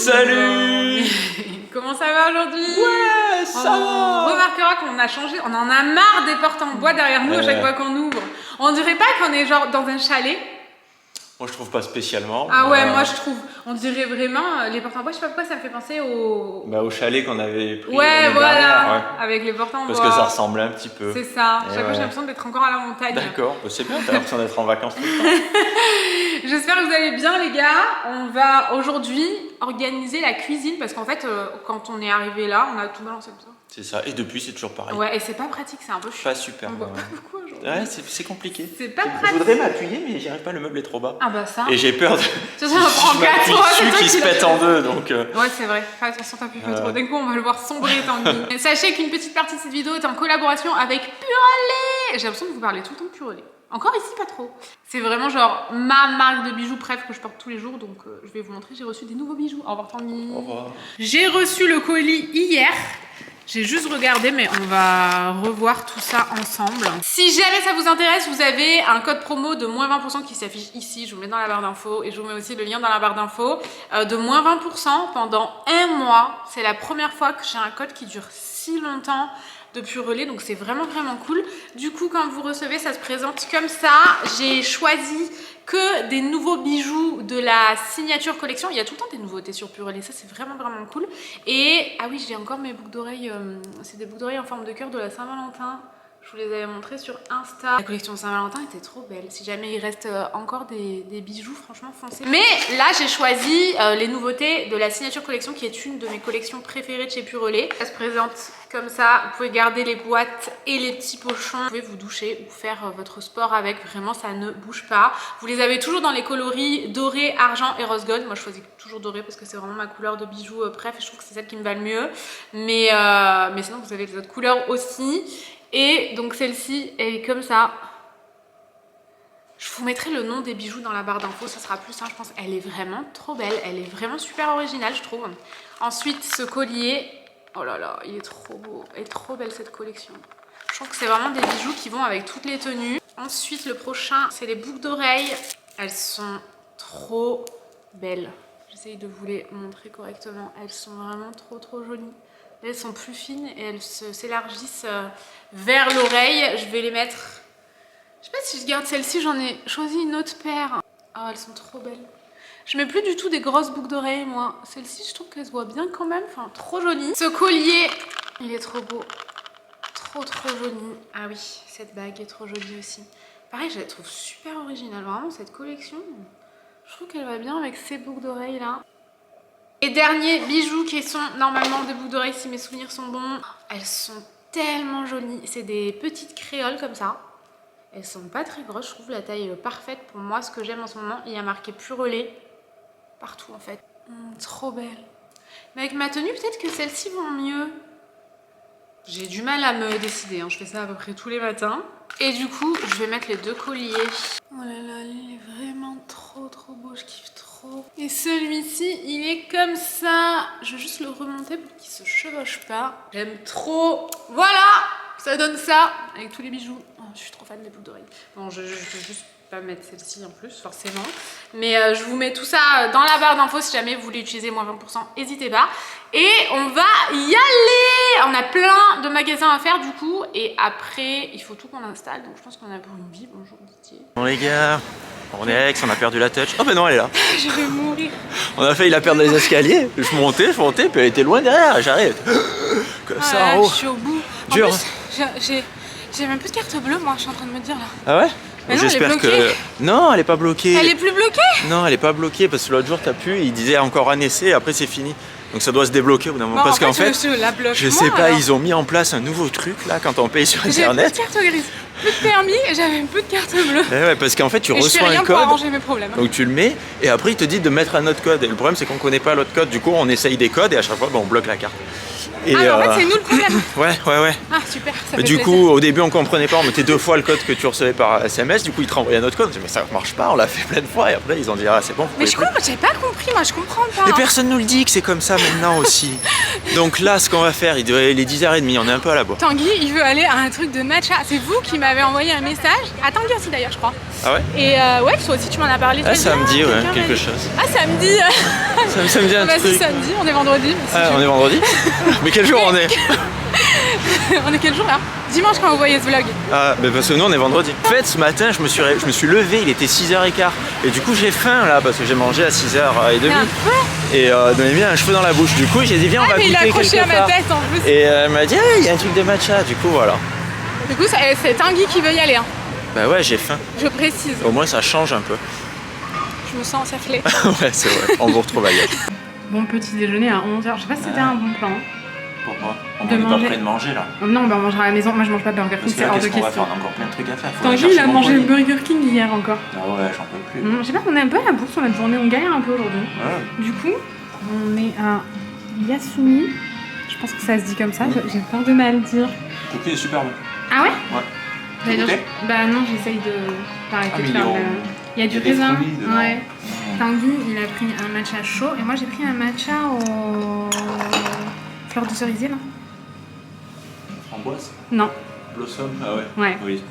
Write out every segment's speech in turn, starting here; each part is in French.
Salut. Comment ça va aujourd'hui? Ouais, ça va. On remarquera qu'on a changé, on en a marre des portes en bois derrière nous à chaque fois qu'on ouvre. On dirait pas qu'on est genre dans un chalet. Moi je trouve pas spécialement. Ah ouais, moi je trouve. On dirait vraiment, les portes en bois, je sais pas pourquoi ça me fait penser au... Bah, au chalet qu'on avait pris. Ouais, voilà, dernière, ouais. avec les portes en bois. Parce que ça ressemblait un petit peu. C'est ça, Et chaque fois j'ai l'impression d'être encore à la montagne. D'accord, bah, c'est bien, t'as l'impression d'être en vacances tout le temps. J'espère que vous allez bien les gars. On va aujourd'hui organiser la cuisine parce qu'en fait quand on est arrivé là, on a tout balancé comme ça. C'est ça, et depuis c'est toujours pareil. Ouais, et c'est pas pratique, c'est un peu chiant. Pas super. On voit pas beaucoup aujourd'hui. Ouais, c'est compliqué. C'est pas Je pratique. voudrais m'appuyer, mais j'y arrive pas, le meuble est trop bas. Ah bah ça. Et j'ai peur de. Ça, on prend je 4 m'appuie fois, c'est dessus toi qui se qui l'as pète en deux, donc. Ouais, c'est vrai. Fais attention, t'appuies pas trop. D'un coup, on va le voir sombrer, Tanguy. Sachez qu'une petite partie de cette vidéo est en collaboration avec Purolé. J'ai l'impression de vous parler tout le temps de Purolé. Encore ici, pas trop. C'est vraiment genre ma marque de bijoux préf que je porte tous les jours. Donc, je vais vous montrer. J'ai reçu des nouveaux bijoux. Au revoir, Tanguy. Au revoir. J'ai reçu le colis hier. J'ai juste regardé, mais on va revoir tout ça ensemble. Si jamais ça vous intéresse, vous avez un code promo de moins 20% qui s'affiche ici. Je vous mets dans la barre d'infos et je vous mets aussi le lien dans la barre d'infos. De moins 20% pendant un mois. C'est la première fois que j'ai un code qui dure si longtemps de Purolé, donc c'est vraiment cool. Du coup, quand vous recevez, ça se présente comme ça. J'ai choisi que des nouveaux bijoux de la signature collection. Il y a tout le temps des nouveautés sur Purolé, ça c'est vraiment cool. Et ah oui, j'ai encore mes boucles d'oreilles, c'est des boucles d'oreilles en forme de cœur de la Saint-Valentin. Je vous les avais montrées sur Insta. La collection Saint-Valentin était trop belle. Si jamais il reste encore des bijoux, franchement foncez. Mais là, j'ai choisi les nouveautés de la signature collection qui est une de mes collections préférées de chez Purolé. Ça se présente comme ça. Vous pouvez garder les boîtes et les petits pochons. Vous pouvez vous doucher ou faire votre sport avec. Vraiment, ça ne bouge pas. Vous les avez toujours dans les coloris doré, argent et rose gold. Moi, je choisis toujours doré parce que c'est vraiment ma couleur de bijoux préf. Et je trouve que c'est celle qui me va le mieux. Mais sinon, vous avez les autres couleurs aussi. Et donc celle-ci, elle est comme ça. Je vous mettrai le nom des bijoux dans la barre d'infos, ça sera plus simple, je pense. Elle est vraiment trop belle, elle est vraiment super originale, je trouve. Ensuite, ce collier, oh là là, il est trop beau. Elle est trop belle cette collection. Je trouve que c'est vraiment des bijoux qui vont avec toutes les tenues. Ensuite, le prochain, c'est les boucles d'oreilles. Elles sont trop belles. J'essaye de vous les montrer correctement. Elles sont vraiment trop jolies. Elles sont plus fines et elles s'élargissent vers l'oreille. Je vais les mettre... Je sais pas si je garde celle-ci, j'en ai choisi une autre paire. Oh, elles sont trop belles. Je mets plus du tout des grosses boucles d'oreilles, moi. Celle-ci, je trouve qu'elle se voit bien quand même. Enfin, trop jolie. Ce collier, il est trop beau. Trop joli. Ah oui, cette bague est trop jolie aussi. Pareil, je la trouve super originale. Vraiment, cette collection, je trouve qu'elle va bien avec ces boucles d'oreilles là. Les derniers bijoux qui sont normalement des boucles d'oreilles si mes souvenirs sont bons. Elles sont tellement jolies. C'est des petites créoles comme ça. Elles sont pas très grosses. Je trouve la taille parfaite pour moi. Ce que j'aime en ce moment. Il y a marqué Purolé partout en fait. Trop belle. Mais avec ma tenue, peut-être que celles-ci vont mieux. J'ai du mal à me décider. Je fais ça à peu près tous les matins. Et du coup, je vais mettre les deux colliers. Oh là là, il est vraiment trop beau. Je kiffe trop. Et celui-ci, il est comme ça. Je vais juste le remonter pour qu'il se chevauche pas. J'aime trop. Voilà, ça donne ça avec tous les bijoux. Oh, je suis trop fan des boucles d'oreilles. Bon, je vais juste pas mettre celle-ci en plus, forcément. Mais je vous mets tout ça dans la barre d'infos si jamais vous voulez utiliser moins 20%, n'hésitez pas. Et on va y aller. On a plein de magasins à faire du coup. Et après, il faut tout qu'on installe. Donc je pense qu'on a pour une vie. Bonjour Didier. Bon les gars, on est Alex, on a perdu la touch. Oh ben non, elle est là. Je vais mourir. On a failli la perdre dans les escaliers. Je montais, puis elle était loin derrière. J'arrive. Comme ça en haut. Je suis au bout. Dur. En plus, j'ai même plus de carte bleue, moi, je suis en train de me dire là. Ah ouais? Mais non, j'espère elle est bloquée. que... Non, elle est pas bloquée. Elle est plus bloquée? Non, elle est pas bloquée parce que l'autre jour t'as pu, il disait encore un essai, après c'est fini. Donc ça doit se débloquer au bout d'un moment. Bon, parce qu'en fait, je sais pas, alors. ils ont mis en place un nouveau truc là quand on paye sur J'ai internet. plus de carte grise, plus de permis et j'avais plus de carte bleue. Eh ouais, parce qu'en fait tu et reçois je fais rien un pour code, arranger mes problèmes. donc tu le mets et après il te dit de mettre un autre code. Et le problème c'est qu'on connaît pas l'autre code, du coup on essaye des codes et à chaque fois on bloque la carte. Et, ah mais en fait c'est nous le problème. Ouais. Ah super, ça fait Du plaisir. coup, au début, on comprenait pas, on mettait 2 fois le code que tu recevais par SMS, du coup, ils te renvoyaient un autre code. On disait, mais ça marche pas, on l'a fait plein de fois, et après, ils ont dit, ah, c'est bon. Vous Mais pouvez je plus. comprends, j'ai pas compris, moi je comprends pas. Et personne nous le dit que c'est comme ça maintenant aussi. Donc là, ce qu'on va faire, il est 10h30, on est un peu à la bourre. Tanguy, il veut aller à un truc de matcha. C'est vous qui m'avez envoyé un message. À Tanguy aussi d'ailleurs, je crois. Ah ouais? Et ouais, toi aussi tu m'en as parlé. Ah, samedi, ouais, quelqu'un quelque m'a dit. chose. Ah, samedi. Ça me dit un Bah, c'est truc. samedi, on est vendredi. Ah, on est vendredi? Mais quel jour on est? On est quel jour là? Dimanche quand vous voyez ce vlog. Ah, bah parce que nous on est vendredi. En fait, ce matin, je me suis levé, il était 6h15. Et du coup, j'ai faim là, parce que j'ai mangé à 6h30. Mais un peu. Et Noémie a un cheveu dans la bouche. Du coup, j'ai dit, viens, on va mais goûter il a accroché quelque à ma part. tête en plus. Et elle m'a dit, ah, il y a un truc de matcha. Du coup, voilà. Du coup, c'est Tanguy qui veut y aller. Hein. Bah ouais, j'ai faim. Je précise. Au moins, ça change un peu. Je me sens encerclée. Ouais, c'est vrai. On vous retrouve ailleurs. Bon petit déjeuner à 11h. Je sais pas si c'était un bon plan. Pourquoi? De est pas manger. Près de manger là. Non, bah on mangera à la maison. Moi je mange pas de Burger King, c'est hors de question. On a encore plein de trucs à faire. Tanguy il a mangé le Burger King hier encore. Ah ouais, j'en peux plus. Je sais pas, on est un peu à la bourse sur notre journée, on galère un peu aujourd'hui. Ouais. Du coup, on est à Yasumi. Je pense que ça se dit comme ça, j'ai peur de mal dire. Le cookie est super bon. Ah ouais? Ouais. Bah non, j'essaye d'arrêter de faire le... Il y a du des raisin. fruits dedans. Ouais. Tanguy, il a pris un matcha chaud et moi j'ai pris un matcha au fleur de cerisier là. Framboise? Non. Blossom? Ah ouais. Ouais. Oui.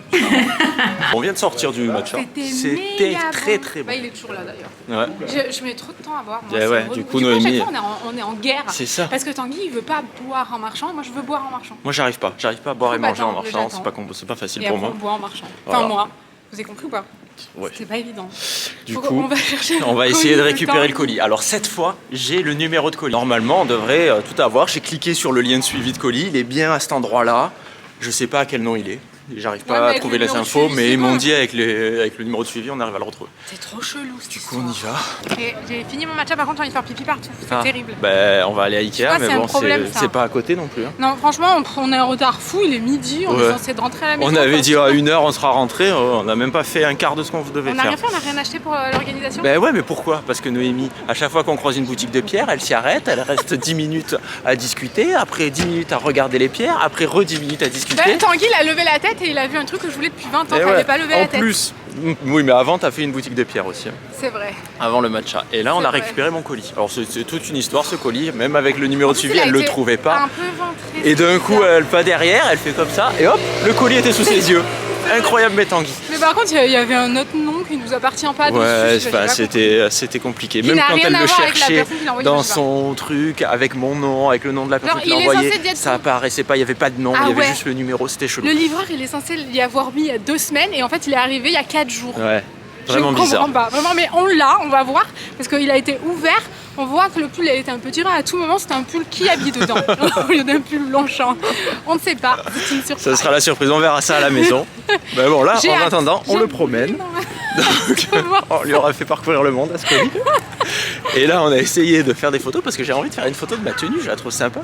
On vient de sortir du matcha. C'était méga très bon. très bon. Bah, il est toujours là d'ailleurs. Ouais. Je mets trop de temps à boire. Ouais, ouais, du coup, à Noémie- chaque fois, on est en guerre. C'est ça. Parce que Tanguy, il veut pas boire en marchant. Moi, je veux boire en marchant. Moi, j'arrive pas à boire et Bah, manger en attends, marchant. j'attends. C'est pas facile Et pour après, moi. on boit en marchant. Voilà. Enfin, moi. Vous avez compris ou pas? Ouais. C'est pas évident. Du Faut coup, qu'on va chercher on va le essayer de colis récupérer Tanguy. le colis. Alors cette fois, j'ai le numéro de colis. Normalement, on devrait tout avoir. J'ai cliqué sur le lien de suivi de colis. Il est bien à cet endroit-là. Je sais pas à quel nom il est. J'arrive Ouais, pas mais à avec trouver le les numéro de infos, suivi, mais c'est ils m'ont bon. dit avec le numéro de suivi, on arrive à le retrouver. C'est trop chelou cette Du coup, on y va. Et j'ai fini mon matcha, par contre, j'ai envie de faire pipi partout. C'est Ah, terrible. Ben, on va aller à Ikea, vois, mais c'est un bon, problème, ça. c'est pas à côté non plus. Hein. Non, franchement, on est en retard fou. Il est midi. On Ouais. est censé de rentrer à la maison. On avait quoi. dit à 1h, on sera rentré. On n'a même pas fait un quart de ce qu'on devait On n'a faire. rien fait, on n'a rien acheté pour l'organisation. Ben ouais, mais pourquoi? Parce que Noémie, à chaque fois qu'on croise une boutique de pierres, elle s'y arrête, elle reste 10 minutes à discuter, après 10 minutes à regarder les pierres, après 10 minutes à discuter. Bah, Tanguy, il a levé la tête et il a vu un truc que je voulais depuis 20 ans. Et Fallait ouais, pas lever en la tête. plus, oui, mais avant, t'as fait une boutique de pierres aussi, hein, C'est vrai. avant le matcha. Et là, on C'est a vrai. récupéré mon colis. Alors, c'est toute une histoire, ce colis, même avec le numéro de suivi, Il a elle le été trouvait pas. Un peu ventré. Et d'un coup, elle pas derrière, elle fait comme ça, et hop, le colis était sous ses yeux. Incroyable, mais Tanguy. Mais par contre, il y avait un autre nom qui nous appartient pas Ouais, dessus. enfin, c'était compliqué. Qui Même n'a quand rien elle à le voir avec la cherchait personne qui l'a envoyé, dans je sais pas. son truc, avec mon nom, avec le nom de la personne Genre, qui l'a il est envoyé, censé dire ça tout. apparaissait pas, il y avait pas de nom, Ah il y avait ouais. juste le numéro, c'était chelou. Le livreur, il est censé y avoir mis il y a 2 semaines et en fait, il est arrivé il y a 4 jours. Ouais, vraiment Je bizarre. comprends pas. Vraiment, mais on l'a, on va voir. Parce qu'il a été ouvert. On voit que le pull a été un peu tiré. À tout moment, c'était un pull qui habille dedans. Au lieu d'un pull Longchamp. On ne sait pas. C'est une surprise. Ça sera la surprise, on verra ça à la maison. Ben bon, là, J'ai en hâte. attendant, on J'ai le promène. Donc, Je veux voir on lui aura fait parcourir le monde à ce colis. Et là, on a essayé de faire des photos parce que j'ai envie de faire une photo de ma tenue, je la trouve sympa.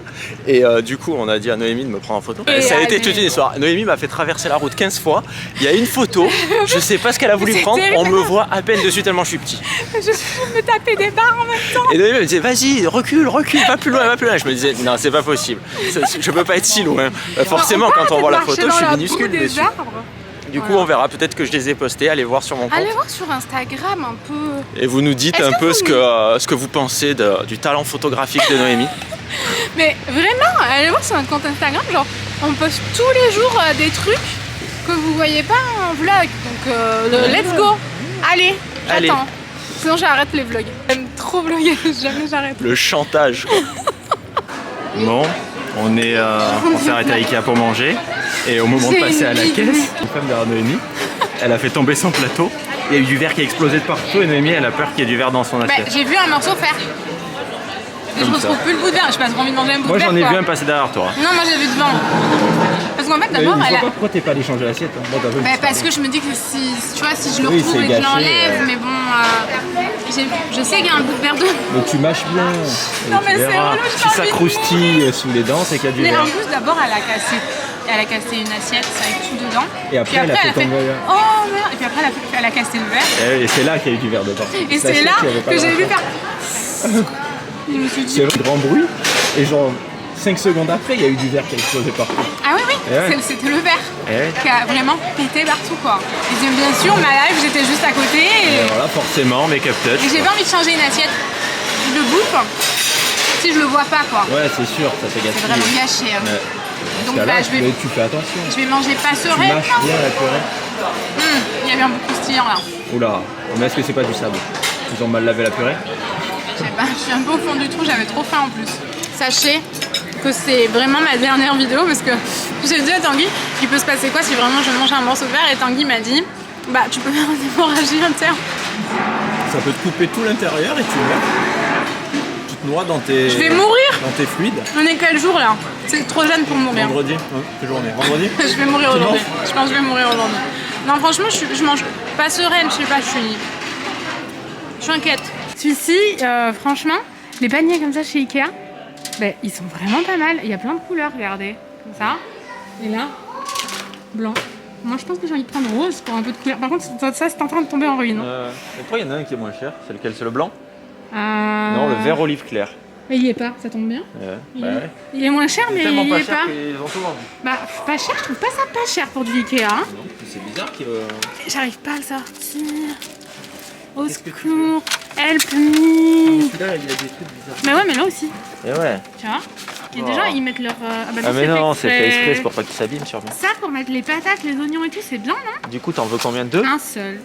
Et du coup, on a dit à Noémie de me prendre en photo. Et Ça a été allez. toute une histoire. Noémie m'a fait traverser la route 15 fois. Il y a une photo, je sais pas ce qu'elle a voulu C'est prendre, terrible. on me voit à peine dessus tellement je suis petit. Je me tapais des barres en même temps. Et Noémie me disait, vas-y, recule, va plus loin, va plus loin. Je me disais, non, c'est pas possible. Je peux pas être si loin. Forcément, peut quand on voit la marcher photo, je dans suis la minuscule boue des dessus. arbres. Du coup, Voilà. on verra. Peut-être que je les ai postés. Allez voir sur mon compte. Allez voir sur Instagram un peu. Et vous nous dites Est-ce un que peu vous ce que vous pensez du talent photographique de Noémie. Mais vraiment, allez voir sur notre compte Instagram. Genre, on poste tous les jours des trucs que vous voyez pas en vlog. Donc, let's go. Allez, Allez. j'attends. Sinon, j'arrête les vlogs. J'aime trop vlogger. Jamais j'arrête. Le chantage. Bon, on s'est arrêté à Ikea pour manger. Et au moment de C'est passer à la une caisse, idée. une femme derrière Noémie, elle a fait tomber son plateau. Il y a eu du verre qui a explosé de partout et Noémie, elle a peur qu'il y ait du verre dans son Bah, assiette. j'ai vu un morceau faire. Et je Comme retrouve ça. plus le bout de verre. Je pas trop envie de manger un bout Moi, de verre. j'en ai quoi. vu un passer derrière toi. Non, moi j'ai vu devant. Parce qu'en fait, d'abord, elle a. pourquoi t'es pas allé changer l'assiette. Hein. Bah, parce que je me dis que si, tu vois, si je le Oui, retrouve c'est et que je gâché, l'enlève, mais bon, je sais qu'il y a un bout de verre de. Mais tu mâches bien. Non, mais c'est relou, j'ai Si pas ça envie de- croustille sous les dents, c'est qu'il y a du Mais en verre. plus, d'abord, elle a cassé une assiette avec tout dedans. Et après, Puis elle a fait tomber le verre. Oh merde. Et puis après, elle a cassé le verre. Et c'est là qu'il y a eu du verre dedans. Et c'est là que j'ai vu faire. Je me suis dit. C'est un grand bruit et genre 5 secondes après, il y a eu du verre qui a explosé partout. Ah oui, oui, Ouais. c'était le verre Ouais. qui a vraiment pété partout, quoi. Et bien sûr, ma live, j'étais juste à côté Et voilà, forcément, make-up touch. et j'ai pas envie de changer une assiette. Je le bouffe si je le vois pas, quoi. Ouais, c'est sûr, ça fait C'est gâcher. vraiment gâché. Hein. Ouais. Donc Parce que bah, là, je vais tu fais attention. manger pas Tu sereine. mâches bien la purée. Il y avait un bout croustillant là. Oula, mais est-ce que c'est pas du sable? Ils ont mal lavé la purée? Je sais pas, je suis un peu au fond du trou, j'avais trop faim en plus. Sachez que c'est vraiment ma dernière vidéo parce que j'ai dit à Tanguy, il peut se passer quoi si vraiment je mange un morceau de verre, et Tanguy m'a dit, bah tu peux faire une hémorragie interne. Ça peut te couper tout l'intérieur et tu meurs. Tu te noies dans tes... Je vais mourir. Dans tes fluides. On est quel jour là? C'est trop jeune pour mourir. Vendredi, quelle journée? Vendredi? Je vais mourir Tu aujourd'hui. manges? Je pense que je vais mourir aujourd'hui. Non, franchement, je mange pas sereine, je sais pas, je suis inquiète. Celui-ci, franchement, les paniers comme ça chez Ikea, ben, ils sont vraiment pas mal. Il y a plein de couleurs, regardez. Comme ça. Et là, blanc. Moi, je pense que j'ai envie de prendre rose pour un peu de couleur. Par contre, ça, c'est en train de tomber en ruine. Je crois qu'il y en a un qui est moins cher. C'est lequel? C'est le blanc? Euh... Non, le vert olive clair. Mais il y est pas, ça tombe bien. Ouais. Il est moins cher, mais tellement il y pas est cher pas. qu'ils ont tout vendu. Bah, pas cher, je trouve pas ça pas cher pour du Ikea. Hein. Non, c'est bizarre qu'il... J'arrive pas à le sortir. Au Qu'est-ce que tu secours. Help me. Celui-là, il a des trucs bizarres. Mais ouais, mais là aussi. Et ouais. Tu vois. Il y a des Oh. gens, ils mettent leur. Bah, Ah mais c'est non, c'est fait exprès, c'est pour pas qu'ils s'abîment sûrement. Ça, pour mettre les patates, les oignons et tout, c'est bien, non? Du coup, t'en veux combien? Deux? Un seul.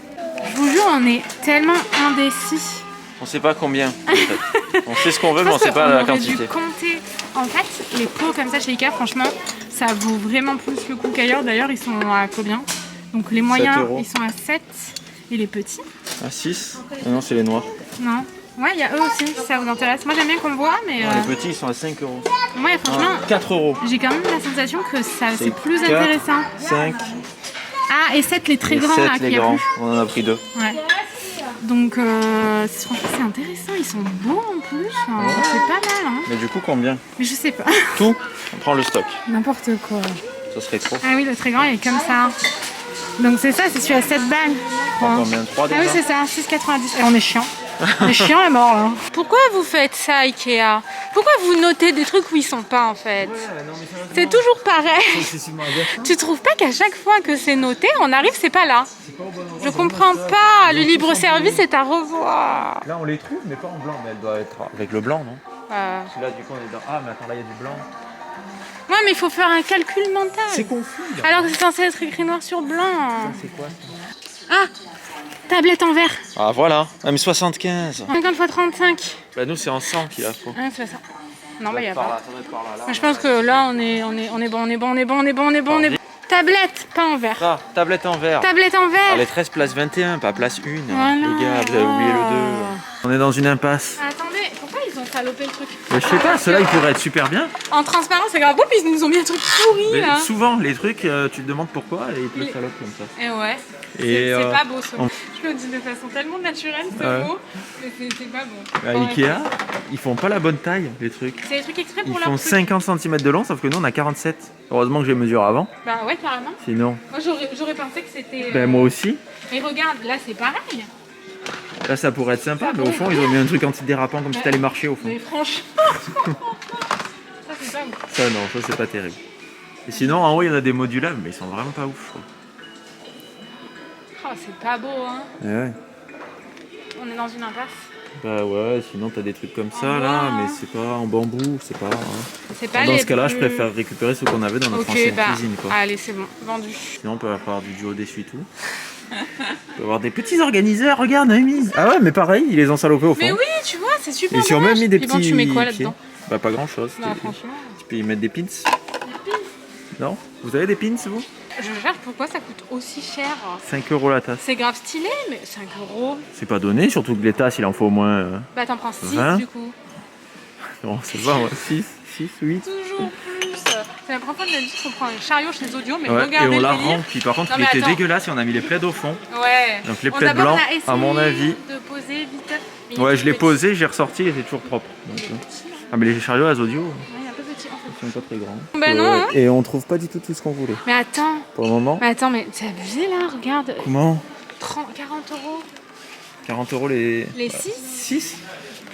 Je vous jure, on est tellement indécis. On sait pas combien. En fait. On sait ce qu'on veut, Je mais on pense sait pas qu'on la aurait quantité. dû compter. En fait, les pots comme ça chez Ikea, franchement, ça vaut vraiment plus le coup qu'ailleurs. D'ailleurs, ils sont à combien? Donc les moyens, 7 €. ils sont à 7. Et les petits? Ah 6? Ah non, c'est les noirs. Non. Ouais, il y a eux aussi, si ça vous intéresse. Moi, j'aime bien qu'on voit, mais. Les petits, ils sont à 5 €. Ouais, franchement, 4 €. j'ai quand même la sensation que ça, c'est plus 4, intéressant. 5 Ah, et 7 les très et grands 7 là, les qu'il y a grands. plus. On en a pris 2. Ouais. Donc, franchement, c'est intéressant. Ils sont beaux en plus. Enfin, c'est pas mal, hein. Mais du coup, combien? Mais je sais pas. Tout? On prend le stock. N'importe quoi. Ça serait trop. Ah oui, le très grand, il est comme ça. Donc, c'est ça, c'est celui à 7 balles. On prend combien? 3 Ah déjà? oui, c'est ça, 6,90. Et on est chiant. On est chiant à mort, là. Pourquoi vous faites ça, Ikea? Pourquoi vous notez des trucs où ils sont pas, en fait? C'est toujours pareil. Tu trouves pas qu'à chaque fois que c'est noté, on arrive, c'est pas là? Je comprends pas. Le libre service est à revoir. Là, on les trouve, mais pas en blanc. Mais elle doit être avec le blanc, non? Euh, Celui-là, du coup, on est dans... Ah, mais attends, là, il y a du blanc. Ouais, mais il faut faire un calcul mental. C'est confus, là. Alors que c'est censé être écrit noir sur blanc. C'est quoi? Ah, tablette en verre. Ah, voilà. Ah, mais 75. 50 x 35. Bah, nous, c'est en 100 qu'il a faut. Ah, c'est ça. Non, bah, y a Par pas. là, ça doit être par là. Mais je pense que là, on est bon. Tablette, pas en verre. Ah, tablette en verre. Tablette en verre. Ah, les 13 place 21, pas place 1. Voilà. Les gars, vous avez oublié le 2. On est dans une impasse. Attendez, pourquoi ils ont salopé le truc? Mais je sais pas, ceux-là, ils pourraient être super bien. En transparent, c'est grave beau, puis ils nous ont mis un truc pourri Mais là. souvent, les trucs, tu te demandes pourquoi et ils te le salopent comme ça. Et ouais. Et, C'est pas beau ce on- mot. Je le dis de façon tellement naturelle ce Ouais. mot, mais c'est pas bon. À Ikea, ils font pas la bonne taille, les trucs. C'est des trucs exprès Ils pour font leur truc. 50 cm de long, sauf que nous, on a 47. Heureusement que j'ai mesuré avant. Bah ouais, carrément. Sinon, Moi j'aurais pensé que c'était. ben moi aussi. Mais regarde, là c'est pareil. Là, ça pourrait être sympa, mais au fond, ils ont mis un truc antidérapant comme si t'allais marcher au fond. Mais franchement. Ça c'est pas ouf. Ça, non, ça, c'est pas terrible. Et sinon, en haut, il y en a des modulables, mais ils sont vraiment pas ouf, quoi. Oh, c'est pas beau, hein. Eh ouais. On est dans une impasse. Bah ouais, sinon t'as des trucs comme ça En là, bois, mais hein. c'est pas en bambou, c'est pas. Hein. C'est pas Dans les ce cas-là, plus- je préfère récupérer ce qu'on avait dans notre Ok, ancienne bah. cuisine, quoi. Allez, c'est bon, vendu. Sinon, on peut avoir du duo d'essuie-tout. On peut avoir des petits organiseurs, regarde, Amy. Ah ouais, mais pareil, ils les ont salopés au fond. Mais oui, tu vois, c'est super. Ils ont même mis des Puis petits. bon, tu mets quoi pieds. là-dedans? Bah pas grand-chose. Bah franchement. Tu peux y mettre des pins. Non? Vous avez des pins, vous? Je cherche pourquoi ça coûte aussi cher. 5 € la tasse. C'est grave stylé, mais 5 €. C'est pas donné, surtout que les tasses, il en faut au moins. Bah t'en prends 6 20. du coup. Non, c'est pas, 6, 8. Toujours plus. C'est la première fois de la vie qu'on prend un chariot chez les audios, mais Ouais, et regardez on l'a le délire. rempli. Par contre, Non, il mais était attends. dégueulasse et on a mis les plaids au fond. Ouais. Donc les Bon, plaids d'abord, blancs, on a essayé à mon avis. de poser vite. Mais il Ouais, est je l'ai tout posé, j'ai ressorti, il était toujours propre. Donc, petit. ah, mais les chariots à audio, Ouais, il est un peu petit en fait. ils sont pas très grands. Bah non, hein. Et on trouve pas du tout ce qu'on voulait. Mais attends, Pour le moment. mais c'est abusé là, regarde. Comment 40 €. 40 € les. Les 6, 6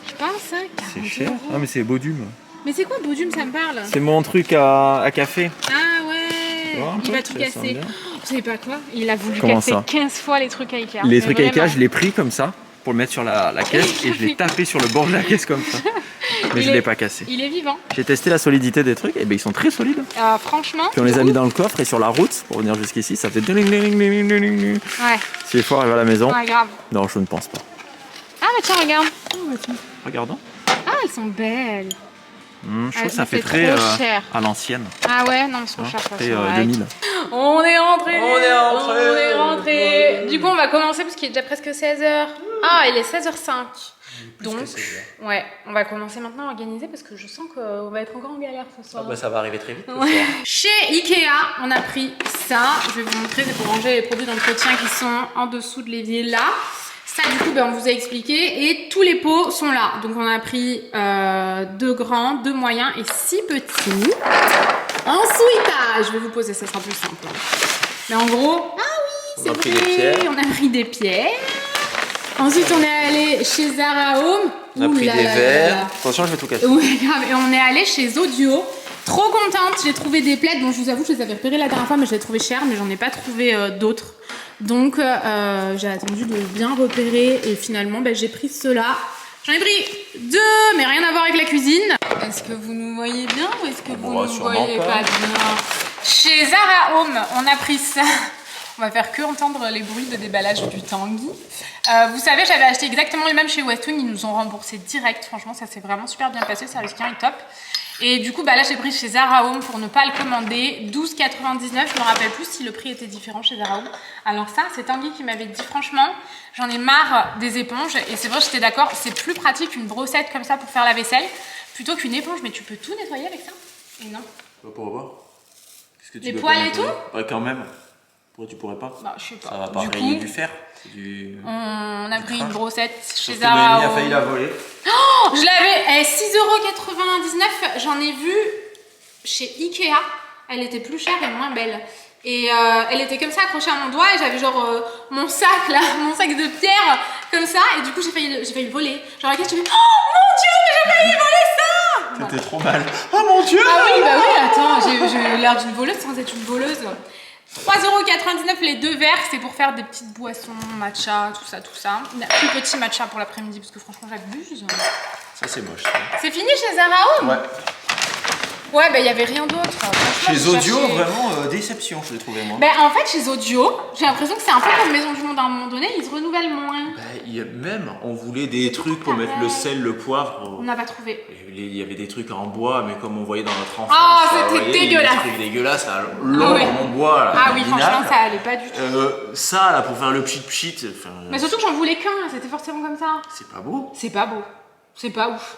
je pense, hein. 40 C'est cher. €. Ah, mais c'est Baudume. Mais c'est quoi Bodium, ça me parle? C'est mon truc à café. Ah ouais, il va tout casser. Vous savez pas quoi? Il a voulu Comment casser ça 15 fois les trucs Ikea. Les trucs vraiment. Ikea, je l'ai pris comme ça pour le mettre sur la caisse et je l'ai tapé sur le bord de la caisse comme ça. Mais je l'ai pas cassé. Il est vivant. J'ai testé la solidité des trucs et ben ils sont très solides. Franchement. Puis on les a mis dans le coffre et sur la route pour venir jusqu'ici, ça fait ding ding ding ding ding ding. Ouais. Si il faut arriver à la maison. Ouais, grave. Non, je ne pense pas. Ah bah tiens, regarde. Regardons. Ah, elles sont belles. Je trouve que ça fait c'est très trop cher. à l'ancienne. Ah ouais, non, c'est trop cher. Très 2000. On est rentré. On est rentré. On est rentré. Du coup, on va commencer parce qu'il est déjà presque 16h. Ah, il est 16h05. Donc, ouais, on va commencer maintenant à organiser parce que je sens qu'on va être encore en galère ce soir. Ah bah ça va arriver très vite. Ouais. Chez Ikea, on a pris ça. Je vais vous montrer, c'est pour ranger les produits d'entretien qui sont en dessous de l'évier là. Ça, du coup, on vous a expliqué. Et tous les pots sont là. Donc, on a pris 2 grands, 2 moyens et 6 petits. Ensuite, je vais vous poser, ça sera plus simple. Mais en gros, ah oui, c'est vrai, on a pris des pierres. Ensuite, on est allé chez Zara Home. On a pris des verres. Attention, je vais tout casser. Oui, grave. Et on est allé chez Audio. Trop contente, j'ai trouvé des plaids. Bon, je vous avoue, je les avais repérés la dernière fois, mais je les trouvais chers, mais j'en ai pas trouvé d'autres. Donc, j'ai attendu de bien repérer et finalement, j'ai pris ceux-là. J'en ai pris 2, mais rien à voir avec la cuisine. Est-ce que vous nous voyez bien ou est-ce que vous ne nous voyez pas bien? Chez Zara Home, on a pris ça. On va faire que entendre les bruits de déballage du Tanguy. Vous savez, j'avais acheté exactement les mêmes chez Westwing. Ils nous ont remboursé direct. Franchement, ça s'est vraiment super bien passé. Le service client est top. Et du coup, là, j'ai pris chez Zara Home pour ne pas le commander. 12,99. Je me rappelle plus si le prix était différent chez Zara Home. Alors ça, c'est Tanguy qui m'avait dit, franchement, j'en ai marre des éponges. Et c'est vrai, j'étais d'accord. C'est plus pratique une brossette comme ça pour faire la vaisselle plutôt qu'une éponge. Mais tu peux tout nettoyer avec ça. Et non. Pourquoi? Les poils et tout? Ouais, quand même. Pourquoi tu pourrais pas? Bah, je sais pas. Ça va pas rayer du fer. On a pris une brossette chez Zara. Zara. A failli la voler. Oh, je l'avais, 6,99 €. J'en ai vu chez Ikea. Elle était plus chère et moins belle. Et elle était comme ça accrochée à mon doigt et j'avais genre mon sac là, mon sac de pierre comme ça. Et du coup j'ai failli le voler. Genre à laquelle je me dis, oh mon dieu, mais j'ai failli voler ça. T'étais trop mal. Oh mon dieu. Ah oui, bah oui, attends, j'ai l'air d'une voleuse sans être une voleuse. 3,99 € les 2 verres, c'est pour faire des petites boissons, matcha, tout ça, tout ça. Plus petit matcha pour l'après-midi parce que franchement j'abuse. Ça c'est moche. C'est fini chez Zara Home? Ouais. Ouais, il y avait rien d'autre. Chez Audio, vraiment déception, je l'ai trouvé moi. En fait, chez Audio, j'ai l'impression que c'est un peu comme Maison du Monde à un moment donné, ils se renouvellent moins. Même, on voulait des trucs pour mettre le sel, le poivre. On n'a pas trouvé. Il y avait des trucs en bois, mais comme on voyait dans notre enfance. Ah, c'était dégueulasse. Des trucs dégueulasses, long en bois. Là, ah oui, franchement, ça allait pas du tout. Ça, là, pour faire le pchit-pchit. Mais surtout que j'en voulais qu'un, c'était forcément comme ça. C'est pas beau. C'est pas beau. C'est pas ouf.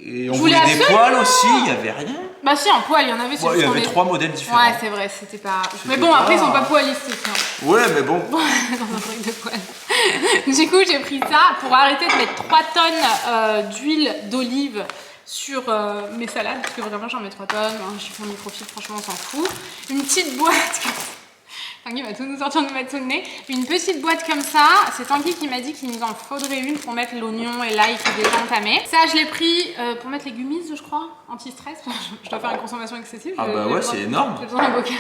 Et on voulait des poils aussi, il y avait rien. Bah si, en poil, il y en avait. Il y avait 3 modèles différents. Ouais, c'est vrai, c'était pas... Mais bon, après, ils sont pas poilistes, tiens. Ouais, mais bon. Dans un truc de poil. Du coup, j'ai pris ça pour arrêter de mettre 3 tonnes d'huile d'olive sur mes salades, parce que vraiment, j'en mets 3 tonnes. Un chiffon microfibre, franchement, on s'en fout. Une petite boîte... Tanguy va tout nous sortir de mettre sous le nez. Une petite boîte comme ça, c'est Tanguy qui m'a dit qu'il nous en faudrait une pour mettre l'oignon et l'ail qui est déjà entamé. Ça, je l'ai pris pour mettre les gummies, je crois, anti-stress. Je dois faire une consommation excessive. Ah bah ouais, c'est énorme. J'ai besoin d'un bocal.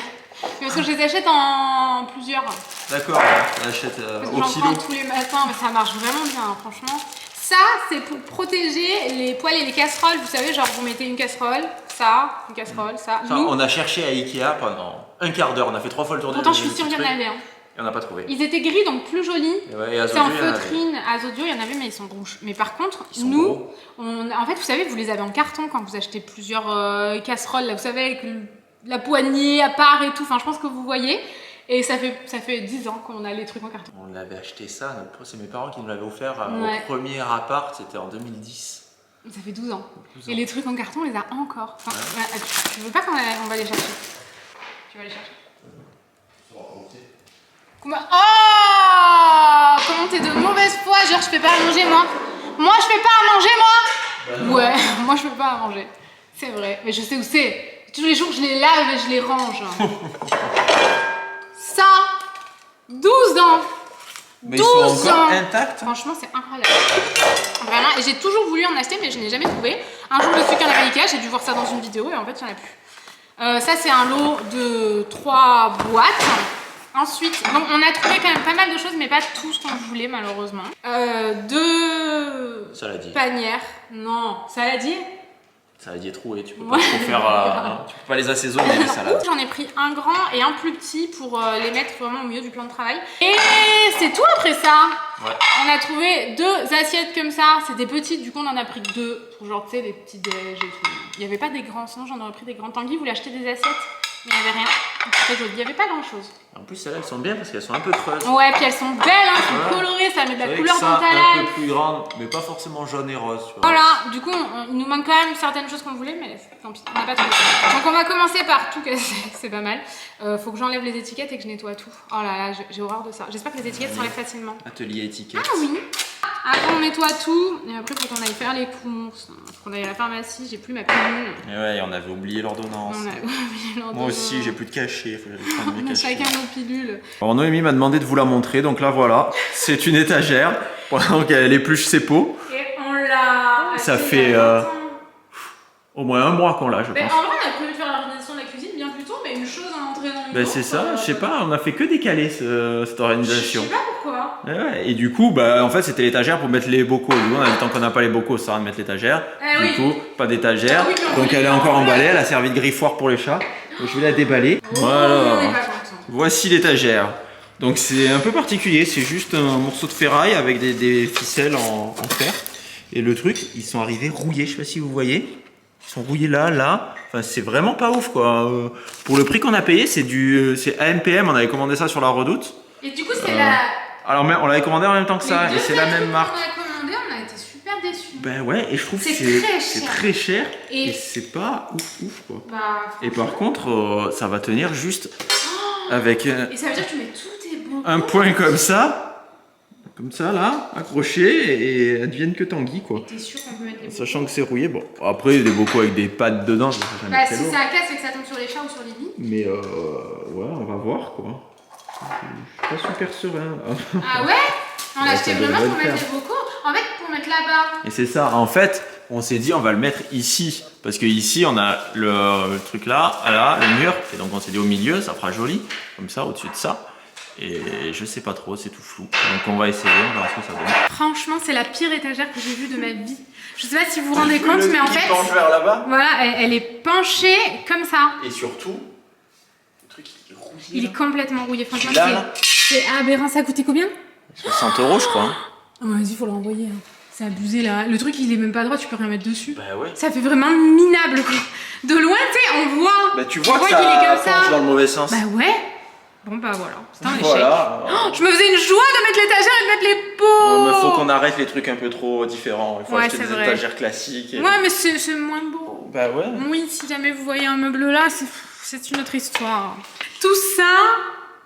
Parce que je les achète en plusieurs. D'accord, on achète au j'en kilo. prends tous les matins, mais ça marche vraiment bien, hein, franchement. Ça, c'est pour protéger les poêles et les casseroles. Vous savez, genre vous mettez une casserole, ça, une casserole, ça. Enfin, on a cherché à Ikea pendant un quart d'heure. On a fait 3 fois le tour de la Pourtant, je suis sûre qu'il y en avait. Hein. Et on n'a pas trouvé. Ils étaient gris, donc plus jolis. Ouais, c'est en feutrine. À Zodio, il y en avait, mais ils sont rouges. Mais par contre, nous, en fait, vous savez, vous les avez en carton quand vous achetez plusieurs casseroles. Là, vous savez, avec la poignée à part et tout. Enfin, je pense que vous voyez. Et ça fait 10 ans qu'on a les trucs en carton. On avait acheté ça, c'est mes parents qui nous l'avaient offert au premier appart, c'était en 2010. Ça fait 12 ans. Et les trucs en carton, on les a encore. Enfin, tu veux pas qu'on va les chercher? Tu vas les chercher? Oh, comment t'es de mauvaise foi, genre je fais pas à manger moi. Moi je fais pas à manger moi. Ouais, moi je fais pas à manger. C'est vrai, mais je sais où c'est. Tous les jours je les lave et je les range. Ça, 12 ans Mais 12 ils sont encore ans. intacts. Franchement, c'est incroyable. Vraiment, et j'ai toujours voulu en acheter, mais je n'ai jamais trouvé. Un jour, je suis qu'un Américain, j'ai dû voir ça dans une vidéo et en fait, il n'y en a plus. Ça, c'est un lot de 3 boîtes. Ensuite, bon, on a trouvé quand même pas mal de choses, mais pas tout ce qu'on voulait, malheureusement. 2 panières. Non, saladier. Saladier troué, tu peux pas trop faire. Tu peux pas les assaisonner les salades. J'en ai pris un grand et un plus petit pour les mettre vraiment au milieu du plan de travail. Et c'est tout après ça. Ouais. On a trouvé 2 assiettes comme ça. C'était petites, du coup on en a pris que 2 pour genre, tu sais, des petits déj et tout. Il n'y avait pas des grands, sinon j'en aurais pris des grands. Tanguy voulait acheter des assiettes, mais il n'y avait rien. C'était joli, il n'y avait pas grand chose. En plus, celles-là, elles sont bien parce qu'elles sont un peu creuses. Ouais, puis elles sont belles, hein, elles sont colorées, ça met de la couleur dans ta un live. peu plus grande, mais pas forcément jaune et rose. Tu vois. Voilà, du coup, il nous manque quand même certaines choses qu'on voulait, mais tant pis, on n'a pas trouvé. Donc on va commencer par tout casser, c'est pas mal. Faut que j'enlève les étiquettes et que je nettoie tout. Oh là là, j'ai horreur de ça. J'espère que les étiquettes s'enlèvent facilement. Atelier étiquette. Ah oui. Après on nettoie tout, et après faut qu'on aille faire les courses. Faut qu'on aille à la pharmacie, j'ai plus ma pilule. Et ouais, on avait oublié l'ordonnance. On a oublié l'ordonnance. Moi aussi, j'ai plus de cachet. Faut que j'aille prendre mes On a cachets. chacun nos pilules. Alors Noémie m'a demandé de vous la montrer, donc là voilà, c'est une étagère pendant qu'elle épluche ses pots. Et on l'a. Ça acheté fait, il y a longtemps. Au moins un mois qu'on l'a, je Mais pense. en vrai, on a prévu de faire l'organisation de la cuisine bien plus tôt, mais une chose en entraînant une Ben autre. c'est ça, je sais pas, on a fait que décaler cette Je organisation. sais pas pourquoi. Ouais, et du coup, bah, en fait, c'était l'étagère pour mettre les bocaux. Du coup, on a dit tant qu'on n'a pas les bocaux, ça sert à rien de mettre l'étagère. Eh Du oui. coup, pas d'étagère. Ah oui, puis on Donc voulait elle est faire encore un emballée, peu. elle a servi de griffoir pour les chats. Donc je vais la déballer. On Voilà. n'est pas content. Voici l'étagère. Donc c'est un peu particulier, c'est juste un morceau de ferraille avec des ficelles en fer. Et le truc, ils sont arrivés rouillés, je sais pas si vous voyez. Ils sont rouillés là. Enfin, c'est vraiment pas ouf quoi. Pour le prix qu'on a payé, c'est AMPM, on avait commandé ça sur la Redoute. Et du coup, c'est la. Alors on l'avait commandé en même temps que ça, les et c'est la même marque. On a commandé, on a été super déçus. Ben ouais, et je trouve que C'est c'est très très cher Et- et c'est pas ouf quoi. Bah, Et franchement. par contre, ça va tenir juste avec Et ça veut dire que tu mets tous tes bons. un point comme ça là, accroché et advienne que Tanguy quoi. T'es sûr qu'on peut mettre les bons. Sachant que c'est rouillé, bon après il y a des bocaux avec des pattes dedans, ça fait jamais Bah, très si lourd. ça casse et que ça tombe sur les chats ou sur les lits. Mais ouais, on va voir quoi. Je suis pas super serein. Ah ouais. On l'a Ouais, acheté ça vraiment devrait pour le mettre faire. les bocaux. En fait, pour mettre là-bas. Et c'est ça, en fait, on s'est dit on va le mettre ici. Parce que ici on a le truc là, le mur, et donc on s'est dit au milieu, ça fera joli, comme ça, au-dessus de ça. Et je sais pas trop, c'est tout flou. Donc on va essayer, on verra ce que ça donne. Franchement, c'est la pire étagère que j'ai vue de ma vie. Je sais pas si vous vous rendez compte, mais en fait. penche vers là-bas. Voilà, elle est penchée comme ça. Et surtout, le truc il est rouillé. Il est complètement rouillé. Franchement, Celui-là, là c'est aberrant. Ça a coûté combien? 60 € je crois. Hein. Ah, vas-y, faut le renvoyer. Hein. C'est abusé là. Le truc, il est même pas droit, tu peux rien mettre dessus. Bah ouais. Ça fait vraiment minable quoi. De loin, tu sais, on voit. Bah tu vois que qu'il est ça comme ça. penche dans le mauvais sens. Bah ouais. Bon bah voilà, c'est un échec. Voilà. Oh, je me faisais une joie de mettre l'étagère et de mettre les pots. Mais faut qu'on arrête les trucs un peu trop différents. Il faut Ouais, acheter c'est des vrai. étagères classiques. Et... Ouais, mais c'est moins beau. Bah ouais. Oui, si jamais vous voyez un meuble là, c'est une autre histoire. Tout ça,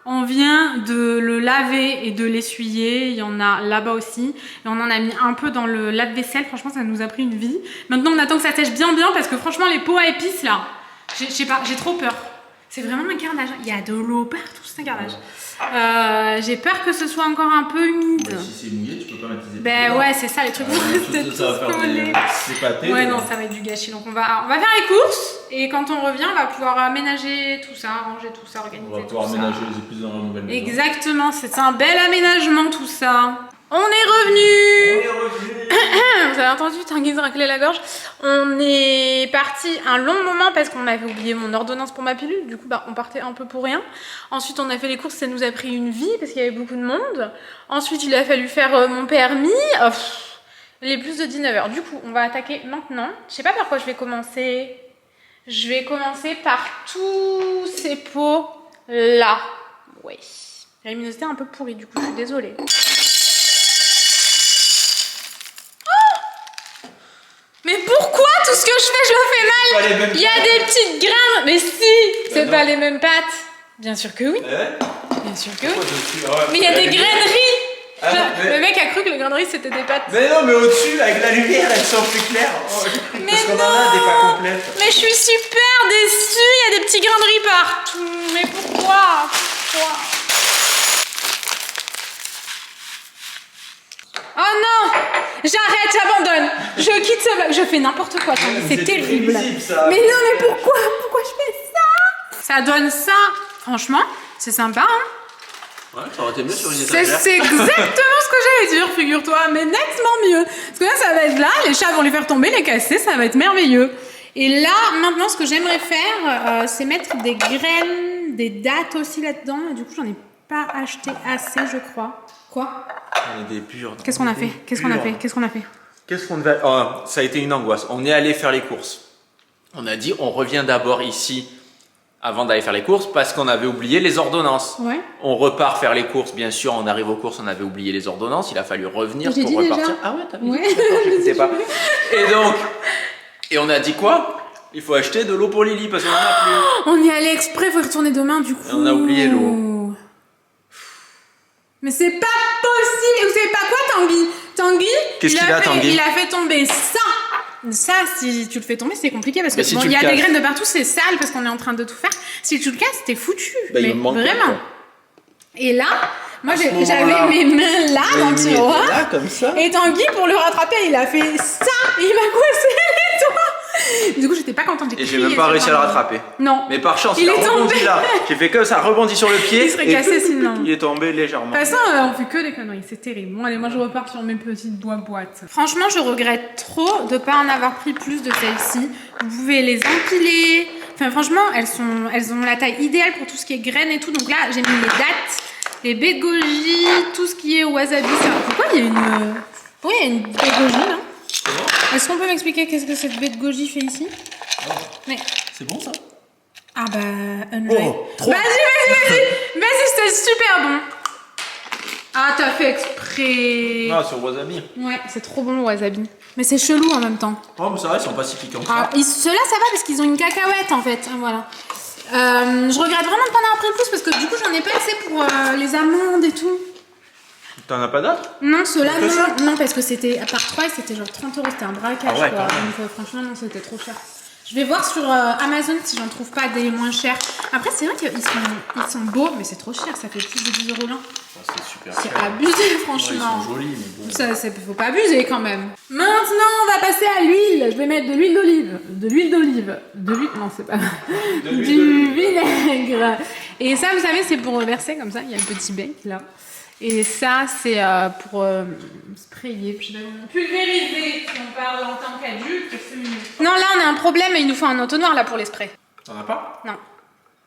on vient de le laver et de l'essuyer. Il y en a là-bas aussi. Et on en a mis un peu dans le lave-vaisselle. Franchement, ça nous a pris une vie. Maintenant, on attend que ça sèche bien parce que franchement, les pots à épices là, je sais pas, j'ai trop peur. C'est vraiment un carnage. Il y a de l'eau partout, c'est un carnage. J'ai peur que ce soit encore un peu humide. Si c'est mouillé, tu peux pas mettre tes Ben ouais, c'est ça les trucs. Ça va faire des pâtés. Ouais, non, ça va être du gâchis. Donc on va faire les courses et quand on revient, on va pouvoir aménager tout ça, ranger tout ça, organiser On va tout pouvoir ça. aménager les épices dans la nouvelle maison. Exactement, c'est un bel aménagement tout ça. On est revenu. Vous avez entendu Tanguy se racler la gorge. On est parti un long moment parce qu'on avait oublié mon ordonnance pour ma pilule. Du coup, bah, on partait un peu pour rien. Ensuite, on a fait les courses. Ça nous a pris une vie parce qu'il y avait beaucoup de monde. Ensuite, il a fallu faire mon permis. Il est plus de 19h. Du coup, on va attaquer maintenant. Je sais pas par quoi je vais commencer. Je vais commencer par tous ces pots là. Oui. La luminosité est un peu pourrie. Du coup, je suis désolée. Mais pourquoi tout ce que je fais, je le fais mal? Il y a des petites graines. Mais si, c'est pas les mêmes pâtes. Bien sûr que oui. Bien sûr que oui. Mais il y a des graineries. Ah non, mais- Le mec a cru que les graineries c'était des pâtes. Mais non, mais au-dessus, avec la lumière, elles sont plus claires. Mais Parce qu'on en a des pas complètes. Mais je suis super déçue. Il y a des petits graineries partout. Mais pourquoi? Oh non! J'arrête, j'abandonne. Je quitte ce vlog. Je fais n'importe quoi, Tanguy, c'est terrible. Mais non, mais pourquoi? Pourquoi je fais ça? Ça donne ça. Franchement, c'est sympa, hein? Ouais, ça aurait été mieux sur une étagère. C'est exactement ce que j'allais dire, figure-toi, mais nettement mieux. Parce que là, ça va être là, les chats vont les faire tomber, les casser, ça va être merveilleux. Et là, maintenant, ce que j'aimerais faire, c'est mettre des graines, des dattes aussi là-dedans. Du coup, j'en ai pas acheté assez, je crois. Quoi? On est des purs. Qu'est-ce qu'on a fait? Qu'est-ce qu'on a fait? Qu'est-ce qu'on a fait? Qu'est-ce qu'on devait... Oh, ça a été une angoisse. On est allé faire les courses. On a dit, on revient d'abord ici avant d'aller faire les courses parce qu'on avait oublié les ordonnances. Ouais. On repart faire les courses, bien sûr. On arrive aux courses, on avait oublié les ordonnances. Il a fallu revenir J'ai pour dit repartir. déjà. Ah ouais, t'as dit. Ouais. D'accord, j'écoutais pas. Et donc, et on a dit quoi? Il faut acheter de l'eau pour Lily parce qu'on en a plus. On y allait exprès, faut y retourner demain du coup. Et on a oublié l'eau. Mais c'est pas possible. Et vous savez pas quoi, Tanguy? Tanguy, Qu'est-ce qu'il a, Tanguy? il a fait tomber ça. Ça, si tu le fais tomber, c'est compliqué parce que si bon, tu il y a le des casses. graines de partout, c'est sale parce qu'on est en train de tout faire. Si tu le casses, t'es foutu. Bah, il mais me manque vraiment. quoi. Et là, moi À ce j'avais moment-là, mes mains là dans le Lily tiroir. était là, comme ça. Et Tanguy, pour le rattraper, il a fait ça. Et il m'a coincé les doigts. Du coup, j'étais pas contente. Et j'ai même pas réussi à le rattraper. Non. Mais par chance, Il il a est rebondi tombé. là. J'ai fait comme ça, rebondi sur le pied. Il serait et cassé sinon. Il est tombé légèrement. De toute façon, on fait que des conneries, c'est terrible. Bon, allez, moi je repars sur mes petites boîtes. Franchement, je regrette trop de pas en avoir pris plus de celles-ci. Vous pouvez les empiler. Enfin, franchement, elles ont la taille idéale pour tout ce qui est graines et tout. Donc là, j'ai mis les dattes, les baies de goji, tout ce qui est wasabi. Pourquoi il y a une... Pourquoi il y a une baie de goji là? Est-ce qu'on peut m'expliquer qu'est-ce que cette baie de goji fait ici? Mais... C'est bon ça? Ah bah... enjoy. Oh, trop. Vas-y, c'était super bon. Ah, t'as fait exprès. Ah, sur wasabi. Ouais, c'est trop bon le wasabi. Mais c'est chelou en même temps. Oh, mais ça va, ils sont pas si piquants que ça. Ah, ceux-là, ça va parce qu'ils ont une cacahuète en fait. Voilà. Je regrette vraiment de pas en avoir pris plus parce que du coup, j'en ai pas assez pour les amandes et tout. T'en as pas d'autres? Non, ceux-là, Que ça non. Non, parce que c'était par 3 et c'était genre 30 €. C'était un braquage Ah ouais, quoi. quand même. Donc franchement, non, c'était trop cher. Je vais voir sur Amazon si j'en trouve pas des moins chers. Après, c'est vrai qu'ils sont beaux, mais c'est trop cher. Ça fait plus de 10 € l'un. Ah, c'est super C'est cher. abusé, Ouais, ils franchement. sont jolis, mais bon. Ça, faut pas abuser quand même. Maintenant, on va passer à l'huile. Je vais mettre de l'huile d'olive. De l'huile d'olive. De l'huile. Non, c'est pas. Du vinaigre. Et ça, vous savez, c'est pour reverser comme ça. Il y a le petit bec là. Et ça, c'est pour sprayer. Je sais pas comment. Pulvériser, si on parle en tant qu'adulte. Non, là, on a un problème et il nous faut un entonnoir là pour les sprays. T'en as pas? Non.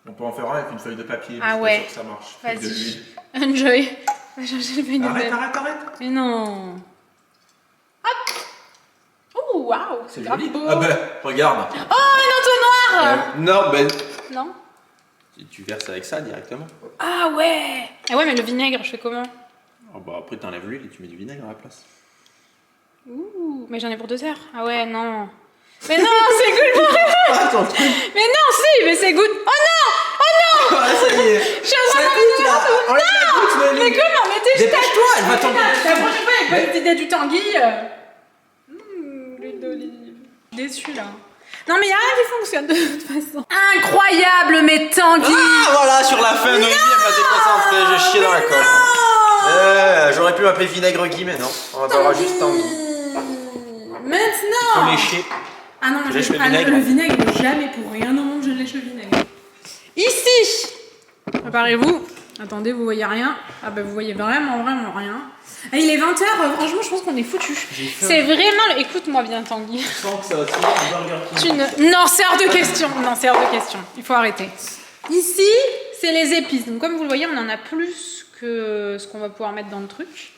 On peut en faire un avec une feuille de papier. Ah mais ouais. c'est sûr que ça marche. Avec de Vas-y. l'huile. Enjoy. On va changer le vinaigre. Arrête. Mais non. Hop. Oh, waouh. C'est grave joli. beau. Ah ben, regarde. Oh, un entonnoir. Non, ben. Non. Tu verses avec ça directement. Ah ouais. Ah ouais, mais le vinaigre, je fais comment? Ah bah après, t'enlèves l'huile et tu mets du vinaigre à la place. Ouh, mais j'en ai pour 2 heures. Ah ouais, non. Mais non, c'est good. Attends, Mais non, si, mais c'est good. Oh non. ah, ça y est. Je suis en train de Enlève la goutte, Mais comment? Mais t'es juste Dépêche-toi, elle va tomber. La prochaine fois, avec pas l'idée du Tanguy. L'huile d'olive. Déçue là. Non, mais il n'y a rien qui fonctionne de toute façon. Incroyable, mais Tanguy. Ah voilà, sur la fin, Noémie, elle m'a déconcentré, j'ai chié dans la colle. J'aurais pu m'appeler Vinaigre Guy, mais non. On va juste Tanguy. Faut Maintenant. lécher. Ah non, moi, Tu lèches le ah, vinaigre. le vinaigre, jamais pour rien au monde je lèche le vinaigre. Ici. Préparez-vous. Attendez, vous voyez rien. Ah bah vous voyez vraiment rien. Ah, il est 20h, franchement je pense qu'on est foutu. C'est vraiment... Écoute-moi bien Tanguy. Je sens que ça va se faire un Burger King. Non, c'est hors de question. Non, c'est hors de question. Il faut arrêter. Ici, c'est les épices. Donc comme vous le voyez, on en a plus que ce qu'on va pouvoir mettre dans le truc.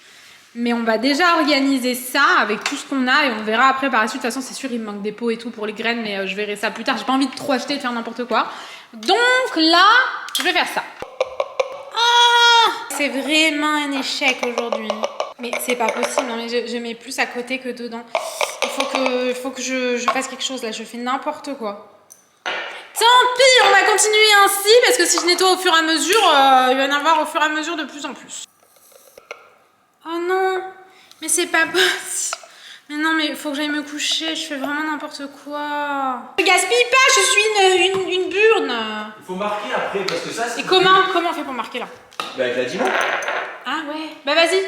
Mais on va déjà organiser ça avec tout ce qu'on a et on verra après par la suite. De toute façon, c'est sûr, il me manque des pots et tout pour les graines, mais je verrai ça plus tard. J'ai pas envie de trop acheter et de faire n'importe quoi. Donc là, je vais faire ça. Ah, c'est vraiment un échec aujourd'hui. Mais c'est pas possible, non mais je mets plus à côté que dedans. Il faut que je fasse quelque chose là, je fais n'importe quoi. Tant pis, on va continuer ainsi parce que si je nettoie au fur et à mesure, il va y en avoir au fur et à mesure de plus en plus. Oh non, mais c'est pas possible. Mais non, mais il faut que j'aille me coucher, je fais vraiment n'importe quoi. Je gaspille pas, je suis une burne. Il faut marquer après, parce que ça, c'est... Et comment on fait pour marquer là? Bah avec la diamant. Ah ouais. Bah vas-y.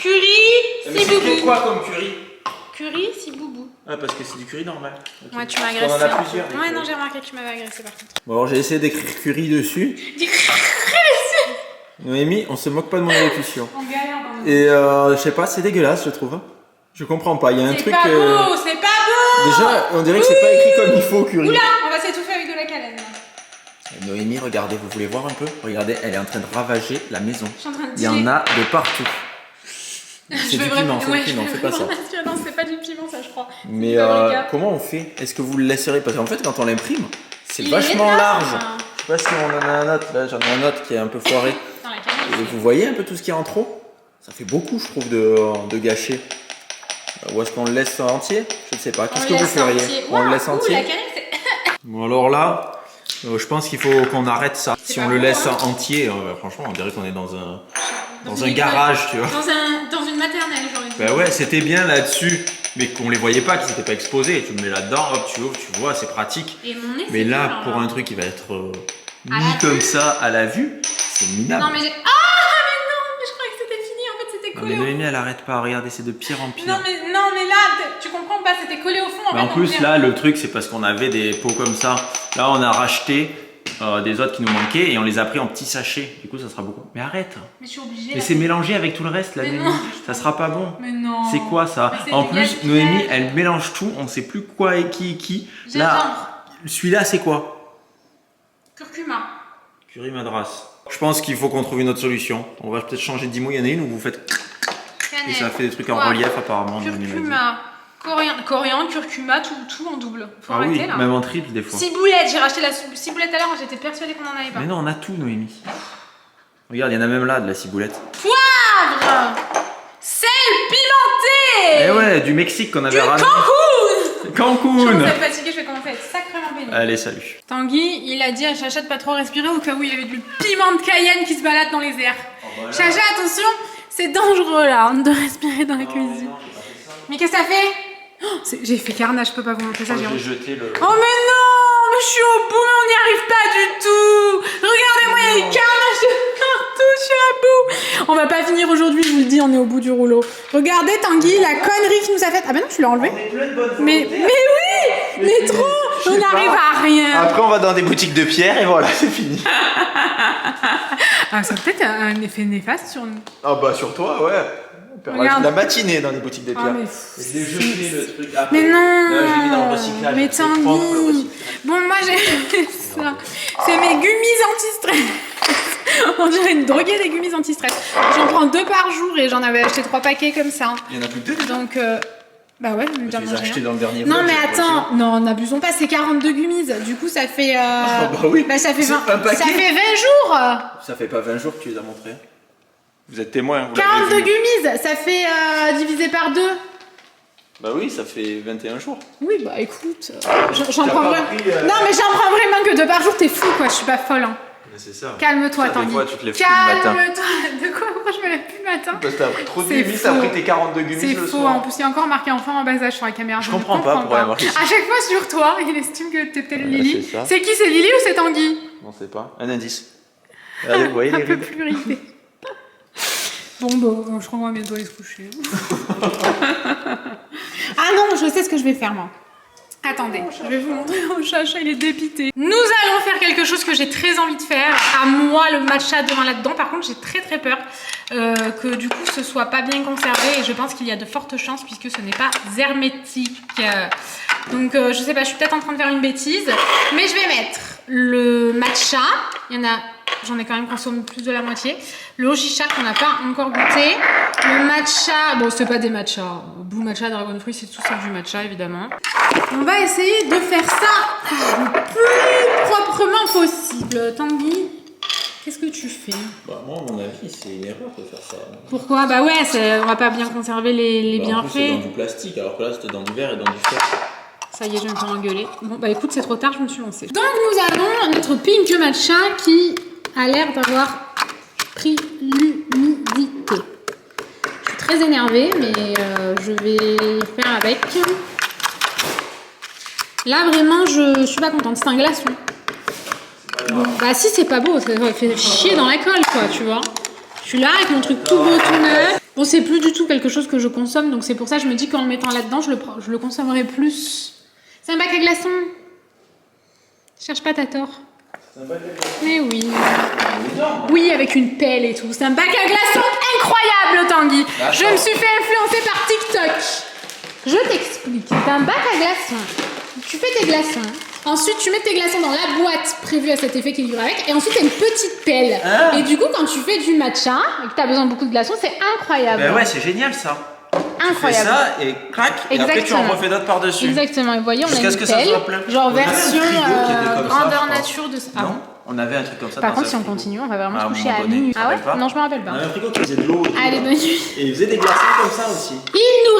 Curry, si boubou. quoi comme curry? Curry, si boubou. Ah, parce que c'est du curry normal. Okay. Ouais, tu m'as On agressé. en a plusieurs. Ouais, non, j'ai remarqué que tu m'avais agressé par contre. Bon, alors j'ai essayé d'écrire curry dessus. Noémie, on se moque pas de mon élocution. On galère dans le... Et je sais pas, c'est dégueulasse, je trouve. Je comprends pas. Il y a un truc. C'est pas beau, c'est pas beau. Déjà, on dirait que c'est pas écrit comme il faut, curry. Oula, on va s'étouffer avec de la cannelle. Noémie, regardez, vous voulez voir un peu? Regardez, elle est en train de ravager la maison. Je suis en train de Il y en a de partout. Je C'est vais du vraiment- piment, c'est ouais, du piment, je vais fais pas ça. vraiment m'inspirer. Non, c'est pas du piment, ça, je crois. Mais du paprika. comment on fait? Est-ce que vous le laisserez? Parce qu'en fait, quand on l'imprime, c'est Il est vachement énorme. large. Je sais pas si on en a un autre. Là, j'en ai un autre qui est un peu foiré. Dans la cannelle. Et vous voyez un peu tout ce qu'il y a en trop? Ça fait beaucoup, je trouve, de gâcher. Ou est-ce qu'on le laisse entier? Je ne sais pas. Qu'est-ce que vous feriez? On le laisse entier? La cannelle, c'est... Bon, alors là, je pense qu'il faut qu'on arrête ça. C'est Si pas on le bon, laisse hein. entier, franchement, on dirait qu'on est dans un une école. garage, tu vois. Dans une maternelle, j'aurais dit. Ben ouais, c'était bien là-dessus, mais qu'on les voyait pas, qu'ils n'étaient pas exposés. Tu le mets là-dedans, hop, tu ouvres, tu vois, c'est pratique. Et mon nez, Mais c'est là, dur, pour hein. un truc qui va être À mis la comme vue. ça à la vue, c'est minable. Non, mais j'ai... Ah, mais non, mais je croyais que c'était fini. En fait, c'était Non, collé mais au Noémie, elle arrête pas. Regardez, c'est de pire en pire. Non, mais là, tu comprends pas, c'était collé au fond. Mais fait, en on plus, dirait- là, le truc, c'est parce qu'on avait des pots comme ça. Là, on a racheté des autres qui nous manquaient et on les a pris en petits sachets. Du coup, ça sera beaucoup. Mais arrête! Mais je suis obligée. Mais là. c'est mélangé avec tout le reste, là, Mais Noémie. non. Ça sera pas bon. Mais non. C'est quoi ça? Mais c'est En du plus, gaspillage. Noémie, elle mélange tout. On sait plus quoi et qui est qui. Gingembre. Là, celui-là, c'est quoi? Curcuma. Curry Madras. Je pense qu'il faut qu'on trouve une autre solution. On va peut-être changer de 10 mots. Il y en a une où vous faites. Et ça fait des trucs en Ouais. relief, apparemment. Noémie m'a dit. Curcuma. Coriandre, curcuma, tout en double. Faut Ah oui, arrêter là. même en triple des fois. Ciboulette, j'ai racheté la ciboulette à l'heure, j'étais persuadée qu'on en avait pas. Mais non, on a tout, Noémie. Regarde, il y en a même là de la ciboulette. Poivre, sel pimenté. Eh ouais, du Mexique qu'on avait Du ramené. Cancun. Je Cancun. commence à être fatiguée, je vais commencer à être sacrément pénible. Allez, salut. Tanguy, il a dit à Chacha de pas trop respirer au cas où il y avait du piment de Cayenne qui se balade dans les airs. voilà. Chacha, attention, c'est dangereux là de respirer dans la cuisine. Mais qu'est-ce que ça fait? Oh, j'ai fait carnage, je peux pas vous montrer ça, Jérôme. J'ai jeté le. Oh mais non, mais je suis au bout, mais on n'y arrive pas du tout. Regardez-moi, il y a des carnages de partout, je suis à bout. On va pas finir aujourd'hui, je vous le dis, on est au bout du rouleau. Regardez Tanguy, la connerie qu'il nous a faite. Ah ben non, tu l'as enlevé. On est plein de bonne Mais oui, mais trop, on n'arrive à rien. Après, on va dans des boutiques de pierre et voilà, c'est fini. Ah, ça a peut-être un effet néfaste sur nous. Ah bah sur toi, ouais. Regarde. La matinée dans les boutiques de Ah, pierre. mais Je l'ai jeté le truc. Après, Mais non, là, je l'ai mis dans le recyclage. mais C'est propre, le Tanguy. recyclage. Bon, moi j'ai ça. C'est mes gummies anti-stress. On dirait une droguée des gummies anti-stress. J'en prends 2 par jour et j'en avais acheté 3 paquets comme ça. Il y en a plus que 2 Donc, bah ouais, je vais me Tu dire les as manger. achetés dans le dernier Non vlog, mais j'ai attends, non, n'abusons pas, c'est 42 gummies. Du coup, ça fait. bah oui. Bah, ça fait C'est 20. un paquet. Ça fait 20 jours. Ça fait pas 20 jours que tu les as montrés. Vous êtes témoin, vous 42 l'avez vu. gummies, ça fait divisé par 2. Bah oui, ça fait 21 jours. Oui, bah écoute, j'en T'as prends pas vraiment. pris, Non, mais j'en prends vraiment que 2 par jour, t'es fou quoi, je suis pas folle. Hein. Mais c'est ça. Calme-toi, Ça, Tanguy. des fois, tu te lèves plus le matin. Calme-toi. De quoi? Pourquoi je me lève plus le matin? Parce que t'as pris trop de C'est gummies, t'as faux. pris tes 42 gummies C'est le faux, soir. en plus il y a encore marqué enfant en bas âge sur la caméra. Je ne comprends pas pourquoi il y a marqué ça. À chaque fois sur toi, il estime que t'es peut-être Ouais, Lily. c'est ça. C'est qui? C'est Lily ou c'est Tanguy? On sait pas. Un indice. Allez, vous voyez Un les peu rides. plus ridé. Bon, bah, je crois qu'on va bientôt aller se coucher. Ah non, je sais ce que je vais faire moi. Attendez, je vais vous montrer mon chacha, il est dépité. Nous allons faire quelque chose que j'ai très envie de faire. À moi, le matcha demain là-dedans. Par contre, j'ai très peur que du coup, ce soit pas bien conservé. Et je pense qu'il y a de fortes chances puisque ce n'est pas hermétique. Donc, je sais pas, je suis peut-être en train de faire une bêtise. Mais je vais mettre le matcha. Il y en a... J'en ai quand même consommé plus de la moitié. Le Ojicha qu'on n'a pas encore goûté. Le matcha, bon c'est pas des matchas. Blue matcha, dragon fruit, c'est tout sauf du matcha évidemment. On va essayer de faire ça le plus proprement possible. Tanguy, qu'est-ce que tu fais? Bah, moi, à mon avis, c'est une erreur de faire ça. Pourquoi? Bah ouais, on va pas bien conserver les Bah, en plus, c'est dans bienfaits. du plastique, alors que là, c'était dans du verre et dans du fer. Ça y est, je vais me faire engueuler. Bon bah écoute, c'est trop tard, je me suis lancée. Donc nous avons notre pink matcha qui a l'air d'avoir pris l'humidité. Je suis très énervée, mais je vais faire avec. Là, vraiment, je suis pas contente. C'est un glaçon. Bon, bah si, c'est pas beau. Ça fait chier dans la colle, quoi, tu vois. Je suis là avec mon truc tout beau, tout neuf. Bon, c'est plus du tout quelque chose que je consomme, donc c'est pour ça que je me dis qu'en le mettant là-dedans, je le consommerai plus. C'est un bac à glaçons. Cherche pas, t'as tort. Mais oui. Oui, avec une pelle et tout. C'est un bac à glaçons incroyable, Tanguy. Je me suis fait influencer par TikTok. Je t'explique. C'est un bac à glaçons. Tu fais tes glaçons. Ensuite, tu mets tes glaçons dans la boîte prévue à cet effet qui vient avec. Et ensuite, t'as une petite pelle. Ah. Et du coup, quand tu fais du matcha et que t'as besoin de beaucoup de glaçons, c'est incroyable. Ben ouais, c'est génial ça. Incroyable. Tu fais ça et crac, et après tu en refais d'autres par-dessus. Exactement. Et vous voyez, on a une que ça pelle, soit plein. genre On avait version un frigo qui était comme ça, grandeur je crois. nature de ça. Ah. Non, on avait un truc comme ça. Par dans contre, un si on frigo. continue, on va vraiment À se un coucher à moment donné, minuit. tu te Ah ouais? rappelles pas Non, je me rappelle On pas. avait un frigo qui faisait de l'eau. Allez, bonne nuit. Et il faisait des glaçons comme ça aussi. Il nous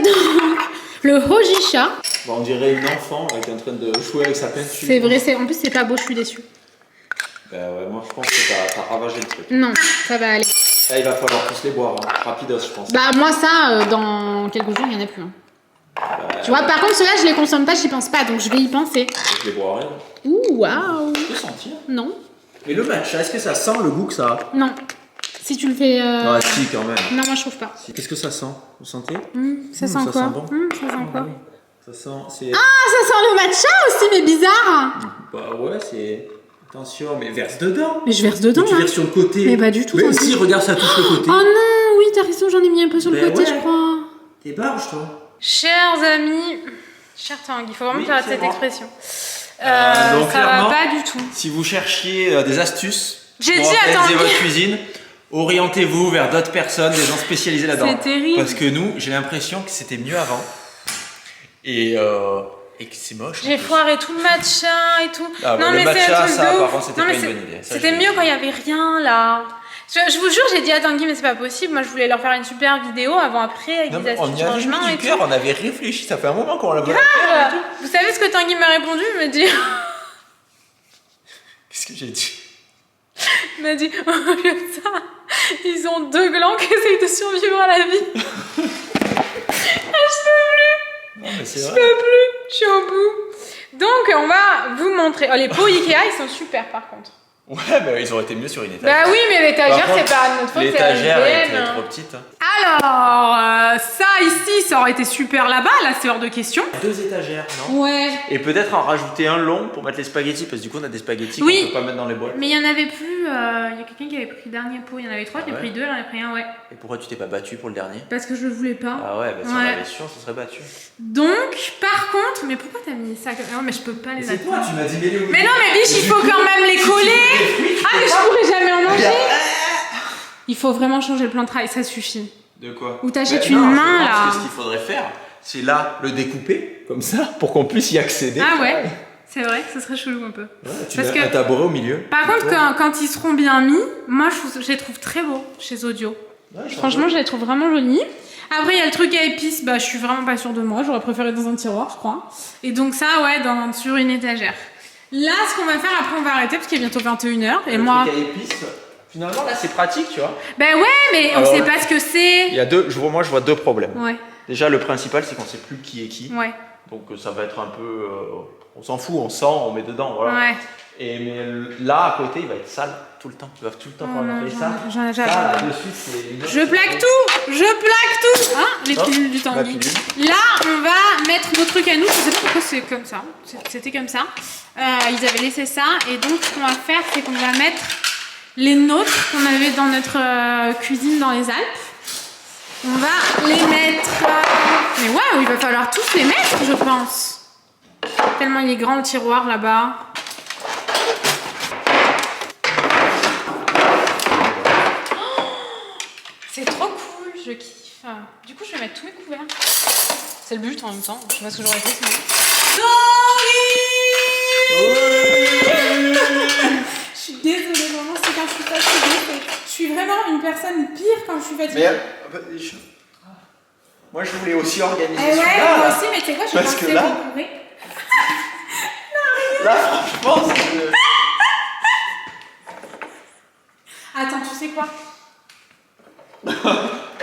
reste donc le Hojisha. Bon, on dirait une enfant qui est en train de jouer avec sa peinture. C'est vrai, en plus c'est pas beau, je suis déçue. Bah ouais, moi je pense que t'as ravagé le truc. Non, ça va aller. Là, il va falloir tous les boire, hein. Rapidos, je pense. Bah moi ça, dans quelques jours, il y en a plus. Hein. Tu vois, par contre ceux-là, je les consomme pas, j'y pense pas, donc je vais y penser. Je les boirai. Ouh, waouh. Tu peux sentir? Non. Et le matcha, est-ce que ça sent le goût que ça a? Non. Si tu le fais... Ah si, quand même. Non, moi je trouve pas. Qu'est-ce que ça sent? Vous sentez? Ça sent ça quoi? sent bon. Ça sent quoi? Oui. Ça sent... c'est... Ah, ça sent le matcha aussi, mais bizarre. Bah ouais, c'est... Attention, mais verse dedans. Mais je verse dedans. Mais tu hein. verses sur le côté. Mais pas du tout. Mais si, regarde, ça touche le côté. Oh non, oui, t'as raison, j'en ai mis un peu sur le Ben côté, ouais. je crois. T'es barge, toi. Chers amis, cher Tanguy, il faut vraiment Oui, que tu arrêtes c'est cette moi. expression. Donc, ça va clairement, pas du tout. Si vous cherchiez des astuces J'ai pour dit à organiser Tanguy. votre cuisine, orientez-vous vers d'autres personnes, des gens spécialisés là-dedans. C'est terrible. Parce que nous, j'ai l'impression que c'était mieux avant. Et que c'est moche. J'ai foiré tout le matcha et tout. Ah, non, bah, le mais c'est matcha, un truc ça, de par ouf. contre, c'était Non, pas mais une c'est- bonne idée. Ça, C'était je l'ai mieux dit. quand il y avait rien là. Je vous jure, j'ai dit à Tanguy, mais c'est pas possible. Moi, je voulais leur faire une super vidéo avant-après avec Non, des mais on astuces y de avait changement mis et du cœur, tout. on avait réfléchi, ça fait un moment qu'on l'a pas fait. Vous savez ce que Tanguy m'a répondu? Il m'a dit, Qu'est-ce que j'ai dit? il m'a dit, oh, comme ça, ils ont 2 glands qui essayent de survivre à la vie. Non, mais c'est Je vrai. peux plus, je suis au bout. Donc, on va vous montrer. Oh, les pots Ikea, ils sont super par contre. Ouais, bah ils auraient été mieux sur une étagère. Bah oui, mais l'étagère, Par c'est contre, pas notre faute, c'est la l'étagère hygiène. était trop petite. Alors, ça ici, ça aurait été super là-bas, là, c'est hors de question. 2 étagères, non? Ouais. Et peut-être en rajouter un long pour mettre les spaghettis, parce que du coup on a des spaghettis Oui. qu'on peut pas mettre dans les boîtes. Mais il y en avait plus, il y a quelqu'un qui avait pris le dernier pot, il y en avait 3, j'ai Ah ouais pris 2, j'en ai pris un, ouais. Et pourquoi tu t'es pas battu pour le dernier? Parce que je le voulais pas. Ah ouais, bah si on Ouais. avait su, on se serait battu. Donc, par contre, mais pourquoi t'as mis ça comme... Non, mais je peux pas les C'est toi, tu m'as dit mais Mais non, mais biche, il faut quand même les coller. Ah, mais je pourrais jamais en manger. Il faut vraiment changer le plan de travail, ça suffit. De quoi? Ou t'achètes Bah une non, main, je pense là. que ce qu'il faudrait faire, c'est là le découper, comme ça, pour qu'on puisse y accéder. Ah ouais, c'est vrai, ce serait chelou un peu. Ouais, tu Parce mets que- un tabouret au milieu. Par contre, quand ils seront bien mis, moi je les trouve très beaux chez Audio. Ouais, Franchement, je les trouve vraiment jolis. Après, il y a le truc à épices, bah je suis vraiment pas sûre de moi, j'aurais préféré dans un tiroir, je crois. Et donc ça, ouais, sur une étagère. Là, ce qu'on va faire, après on va arrêter parce qu'il est bientôt 21h. Et le moi. truc à épices, finalement là c'est pratique, tu vois. Ben ouais, mais on Alors, sait pas ce que c'est. Il y a moi je vois 2 problèmes. Ouais, Déjà le principal c'est qu'on sait plus qui est qui. ouais, Donc ça va être un peu... on s'en fout, on sent, on met dedans, voilà. ouais. Mais là, à côté, il va être sale tout le temps. Il va tout le temps Oh falloir non, nettoyer ça. j'en ai Ça, jamais. là-dessus, c'est... une autre Je plaque chose. tout. Hein, les Hop, pilules du la Tanguy. pilule. Là, on va mettre nos trucs à nous. Je sais pas pourquoi c'est comme ça. C'était comme ça. Ils avaient laissé ça. Et donc, ce qu'on va faire, c'est qu'on va mettre les nôtres qu'on avait dans notre cuisine dans les Alpes. On va les mettre... Mais waouh, il va falloir tous les mettre, je pense. Tellement il est grand le tiroir là-bas. Oh, c'est trop cool, je kiffe. Du coup, je vais mettre tous mes couverts. C'est le but en même temps. Je sais pas ce que j'aurais fait sinon. Je suis désolée, vraiment, c'est quand je suis fatiguée. Je suis vraiment une personne pire quand je suis fatiguée. Moi, je voulais aussi organiser Eh ouais, celui-là, moi là. aussi, mais tu sais quoi, je Parce pensais que là- vous pourrez. Là, franchement, c'est... Attends, tu sais quoi?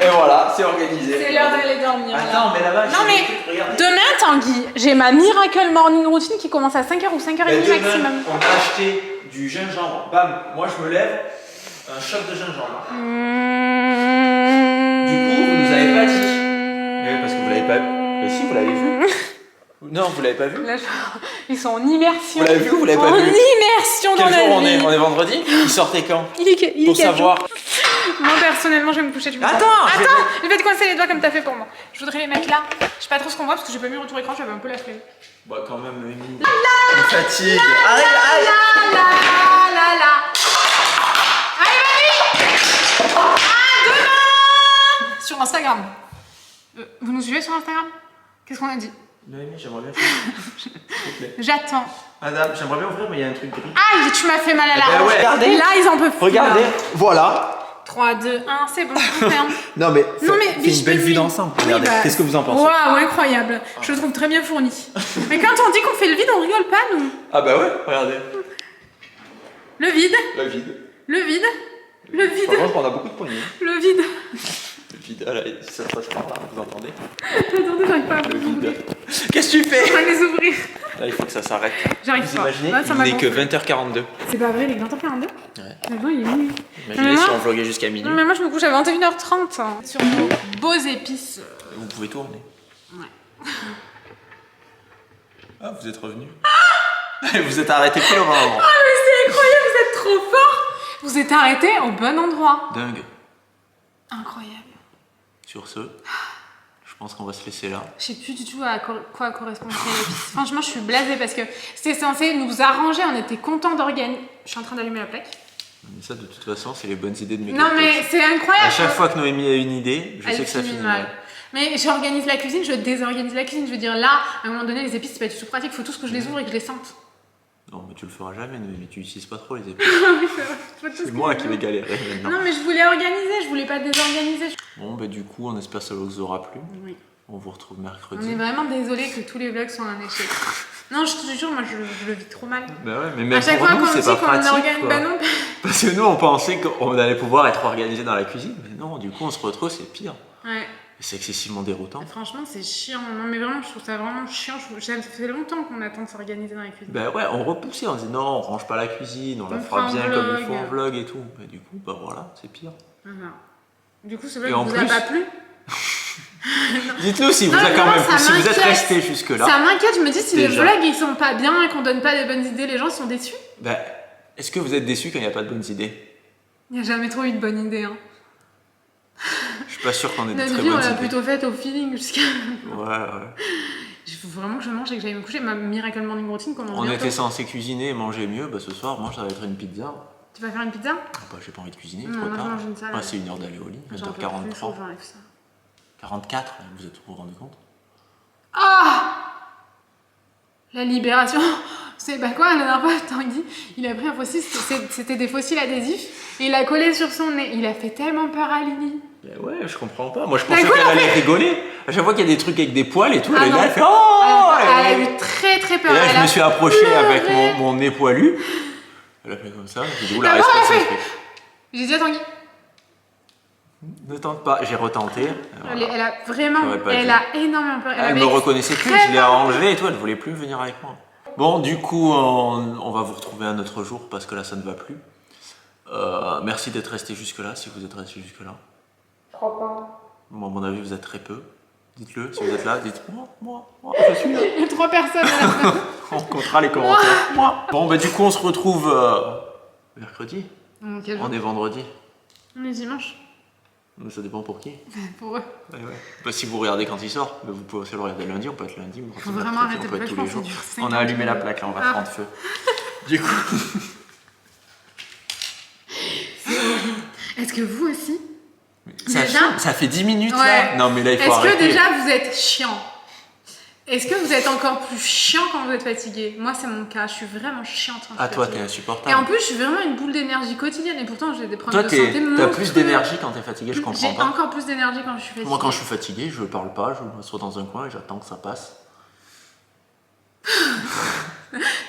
Et voilà, c'est organisé. C'est l'heure d'aller dormir. là. Attends, mais là-bas, Non, j'ai mais des trucs, regardez. demain, Tanguy, j'ai ma Miracle Morning Routine qui commence à 5h ou 5h30 Mais demain, maximum. on a acheté du gingembre. Bam, moi je me lève, Un shot de gingembre. Du coup, vous nous avez pas dit. Oui, parce que vous l'avez pas vu. Mais si, vous l'avez vu. Non, vous l'avez pas vu. Là, ils sont en immersion. Vous l'avez vu ou vous l'avez pas en vu? immersion dans Quel la jour vie. on est vendredi? Il sortait quand? Il est Pour quel savoir. jour. Moi, personnellement, je vais me coucher du matin. Attends, je vais te coincer les doigts comme t'as fait pour moi. Je voudrais les mettre là. Je sais pas trop ce qu'on voit parce que j'ai pas mis retour écran, j'avais un peu la flemme. Bah, quand même, Noémie. Me fatigue. Allez, allez. Allez, vas-y. À demain. Sur Instagram. Vous nous suivez sur Instagram? Qu'est-ce qu'on a dit? Noémie, j'aimerais bien faire. S'il te plaît. J'attends. Madame, j'aimerais bien ouvrir, mais il y a un truc gris. Aïe, tu m'as fait mal à la ben hanche. ouais. Regardez. Là, ils en peuvent plus. Regardez, là. voilà. 3, 2, 1, c'est bon, on ferme. Non mais, Non, mais c'est une belle vue d'ensemble. Regardez, qu'est-ce que vous en pensez? Waouh, incroyable. Je le trouve très bien fourni. Mais quand on dit qu'on fait le vide, on rigole pas, nous. Ah bah ouais, regardez. Le vide, Le vide. le vide, le vide, Par contre, on a beaucoup de poignées. le vide. Le vide, ah là, ça passe par là, vous entendez? Attendez, j'arrive pas à Le les ouvrir. vide. Qu'est-ce que tu On fais? va les ouvrir. Là, il faut que ça s'arrête. J'arrive Vous pas. imaginez, Là, ça il m'a n'est que gonflé. 20h42. C'est pas vrai, il est 20h42. Ouais. Maintenant, il est minuit. Imaginez Mais si moi- on vloguait jusqu'à minuit. Non, mais moi, je me couche à 21h30. Sur nos beaux épices. Vous pouvez tourner. Ouais. Ah, vous êtes revenu. Vous êtes arrêté pile au bon moment. Ah, mais c'est incroyable, vous êtes trop fort. Vous êtes arrêté au bon endroit. Dingue. Incroyable. Sur ce, je pense qu'on va se laisser là. Je sais plus du tout à quoi correspond cette épice. Franchement, je suis blasée parce que c'était censé nous arranger. On était contents d'organiser. Je suis en train d'allumer la plaque. Mais ça, de toute façon, c'est les bonnes idées de mes Non, copains. mais c'est incroyable. À chaque fois que Noémie a une idée, je Elle sais que ça finit mal. mal. Mais j'organise la cuisine, je désorganise la cuisine. Je veux dire, là, à un moment donné, les épices, c'est pas du tout pratique. Il faut tous que je les ouvre et que je les sente. Non, mais tu le feras jamais, Noémie. Tu utilises pas trop les épices. Oui, c'est vrai. Faut tous C'est que moi je qui les vais ouvre. galérer maintenant. Non, mais je voulais organiser, je voulais pas désorganiser. Bon, bah du coup, on espère que ça vous aura plu. Oui. On vous retrouve On mercredi. est vraiment désolé que tous les vlogs soient un échec. Non, je te jure, moi, je le vis trop mal. Bah ouais, mais À même chaque pour fois nous, qu'on c'est dit pas qu'on pratique, organise, quoi. bah non. Parce que nous, on pensait qu'on allait pouvoir être organisé dans la cuisine. Mais non, du coup, on se retrouve, c'est pire. Ouais. C'est excessivement déroutant. Franchement, c'est chiant. Non, mais vraiment, je trouve ça vraiment chiant. Ça fait longtemps qu'on attend de s'organiser dans la cuisine. Bah ouais, on repoussait, on disait non, on range pas la cuisine, on la On fera fera bien un comme il vlog. faut en vlog et tout. Bah du coup, bah voilà, c'est pire. Voilà. Du coup, ce Et vlog en vous a plus- pas plu? Dites-nous si vous, Non, a mais quand vraiment, même, ça si vous êtes m'inquiète. resté jusque-là. Ça m'inquiète. Je me dis, si les Déjà. vlogs ils sont pas bien et qu'on donne pas des bonnes idées, les gens sont déçus. Bah, est-ce que vous êtes déçus quand il n'y a pas de bonnes idées? Il n'y a jamais trop eu de bonnes idées. Hein. Je suis pas sûr qu'on ait de Notre très vie, on bonnes l'a idées. plutôt faite au feeling jusqu'à. Ouais, ouais. Il faut vraiment que je mange et que j'aille me coucher. Ma Miracle Morning Routine commence On bientôt. était censé cuisiner et manger mieux, bah ce soir, moi, ça va être une pizza. Tu vas faire une pizza? Ah bah, j'ai pas envie de cuisiner, Non, trop moi, je tard. mange une salade. Ah, c'est 1h d'aller au lit, J'en peux plus, faut 20h43. que j'enlève ça. 44, vous êtes vous rendu compte? Ah! La libération. C'est bah quoi, la dernière fois, Tanguy, il a pris un fossile, c'était des fossiles adhésifs, et il a collé sur son nez. Il a fait tellement peur à Lily. Mais ouais, je comprends pas. Moi, je T'as pensais quoi, qu'elle en allait fait rigoler. À chaque fois qu'il y a des trucs avec des poils et tout, elle est non. là, elle fait oh! Elle a Et eu très très peur. là, Elle je a me suis approché pleuré. avec mon nez poilu. Elle a fait comme ça. J'ai dit, oula, D'abord, respect, elle a respect. J'ai dit à Tanguy, Ne tente pas. J'ai retenté. Voilà. elle a vraiment, J'aurais pas elle dû. a énormément peur. Elle avait me reconnaissait plus, très je l'ai enlevé et tout, elle voulait plus venir avec moi. Bon, du coup, on va vous retrouver un autre jour parce que là, ça ne va plus. Merci d'être resté jusque-là, si vous êtes resté jusque-là. Je crois pas. Bon, à mon avis, vous êtes très peu. Dites-le, si vous êtes là, dites moi, je suis là. Il y a 3 personnes là. On comptera les commentaires. Moi. Bon, bah du coup, on se retrouve mercredi. Quel jour? On est vendredi. On est dimanche. Mais ça dépend pour qui. Pour eux. Ouais. Bah, si vous regardez quand il sort, mais vous pouvez aussi le regarder lundi, on peut être lundi, Faut vraiment arrêter on peut de être tous faire, les jours. c'est dur, c'est On a dur. allumé la plaque là, on va Ah. prendre feu. Du coup. Est-ce que vous aussi? Ça, Déjà ça fait 10 minutes là. Ouais. Non mais là il faut Est-ce arrêter. que déjà vous êtes chiant? Est-ce que vous êtes encore plus chiant quand vous êtes fatigué? Moi c'est mon cas, je suis vraiment chiante quand je Ah suis toi fatiguée. t'es insupportable. Et en plus je suis vraiment une boule d'énergie quotidienne et pourtant j'ai des Toi problèmes de santé t'as monstrueux. plus d'énergie quand t'es fatigué, je comprends J'ai pas. encore plus d'énergie quand je suis fatiguée. Moi quand je suis fatigué, je parle pas, je m'assois dans un coin et j'attends que ça passe.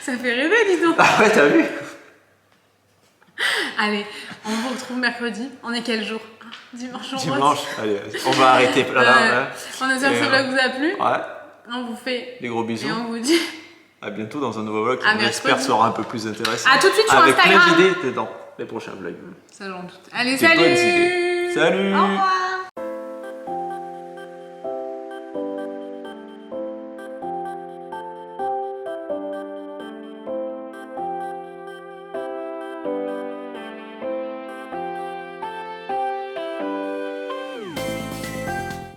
Ça fait rêver, dis donc. Ah ouais t'as vu? Allez, on vous retrouve mercredi. On est quel jour? Dimanche. Dimanche, allez, on va arrêter là. là. On espère que Et ce vlog vous a plu. Ouais, On vous fait des gros bisous. et on vous dit À bientôt dans un nouveau vlog qui À on mercredi. espère sera un peu plus intéressant. à tout de suite sur Avec Instagram. plein d'idées dedans. les prochains vlogs. Ça j'en doute. Allez, Des bonnes salut. idées. Salut. Au revoir.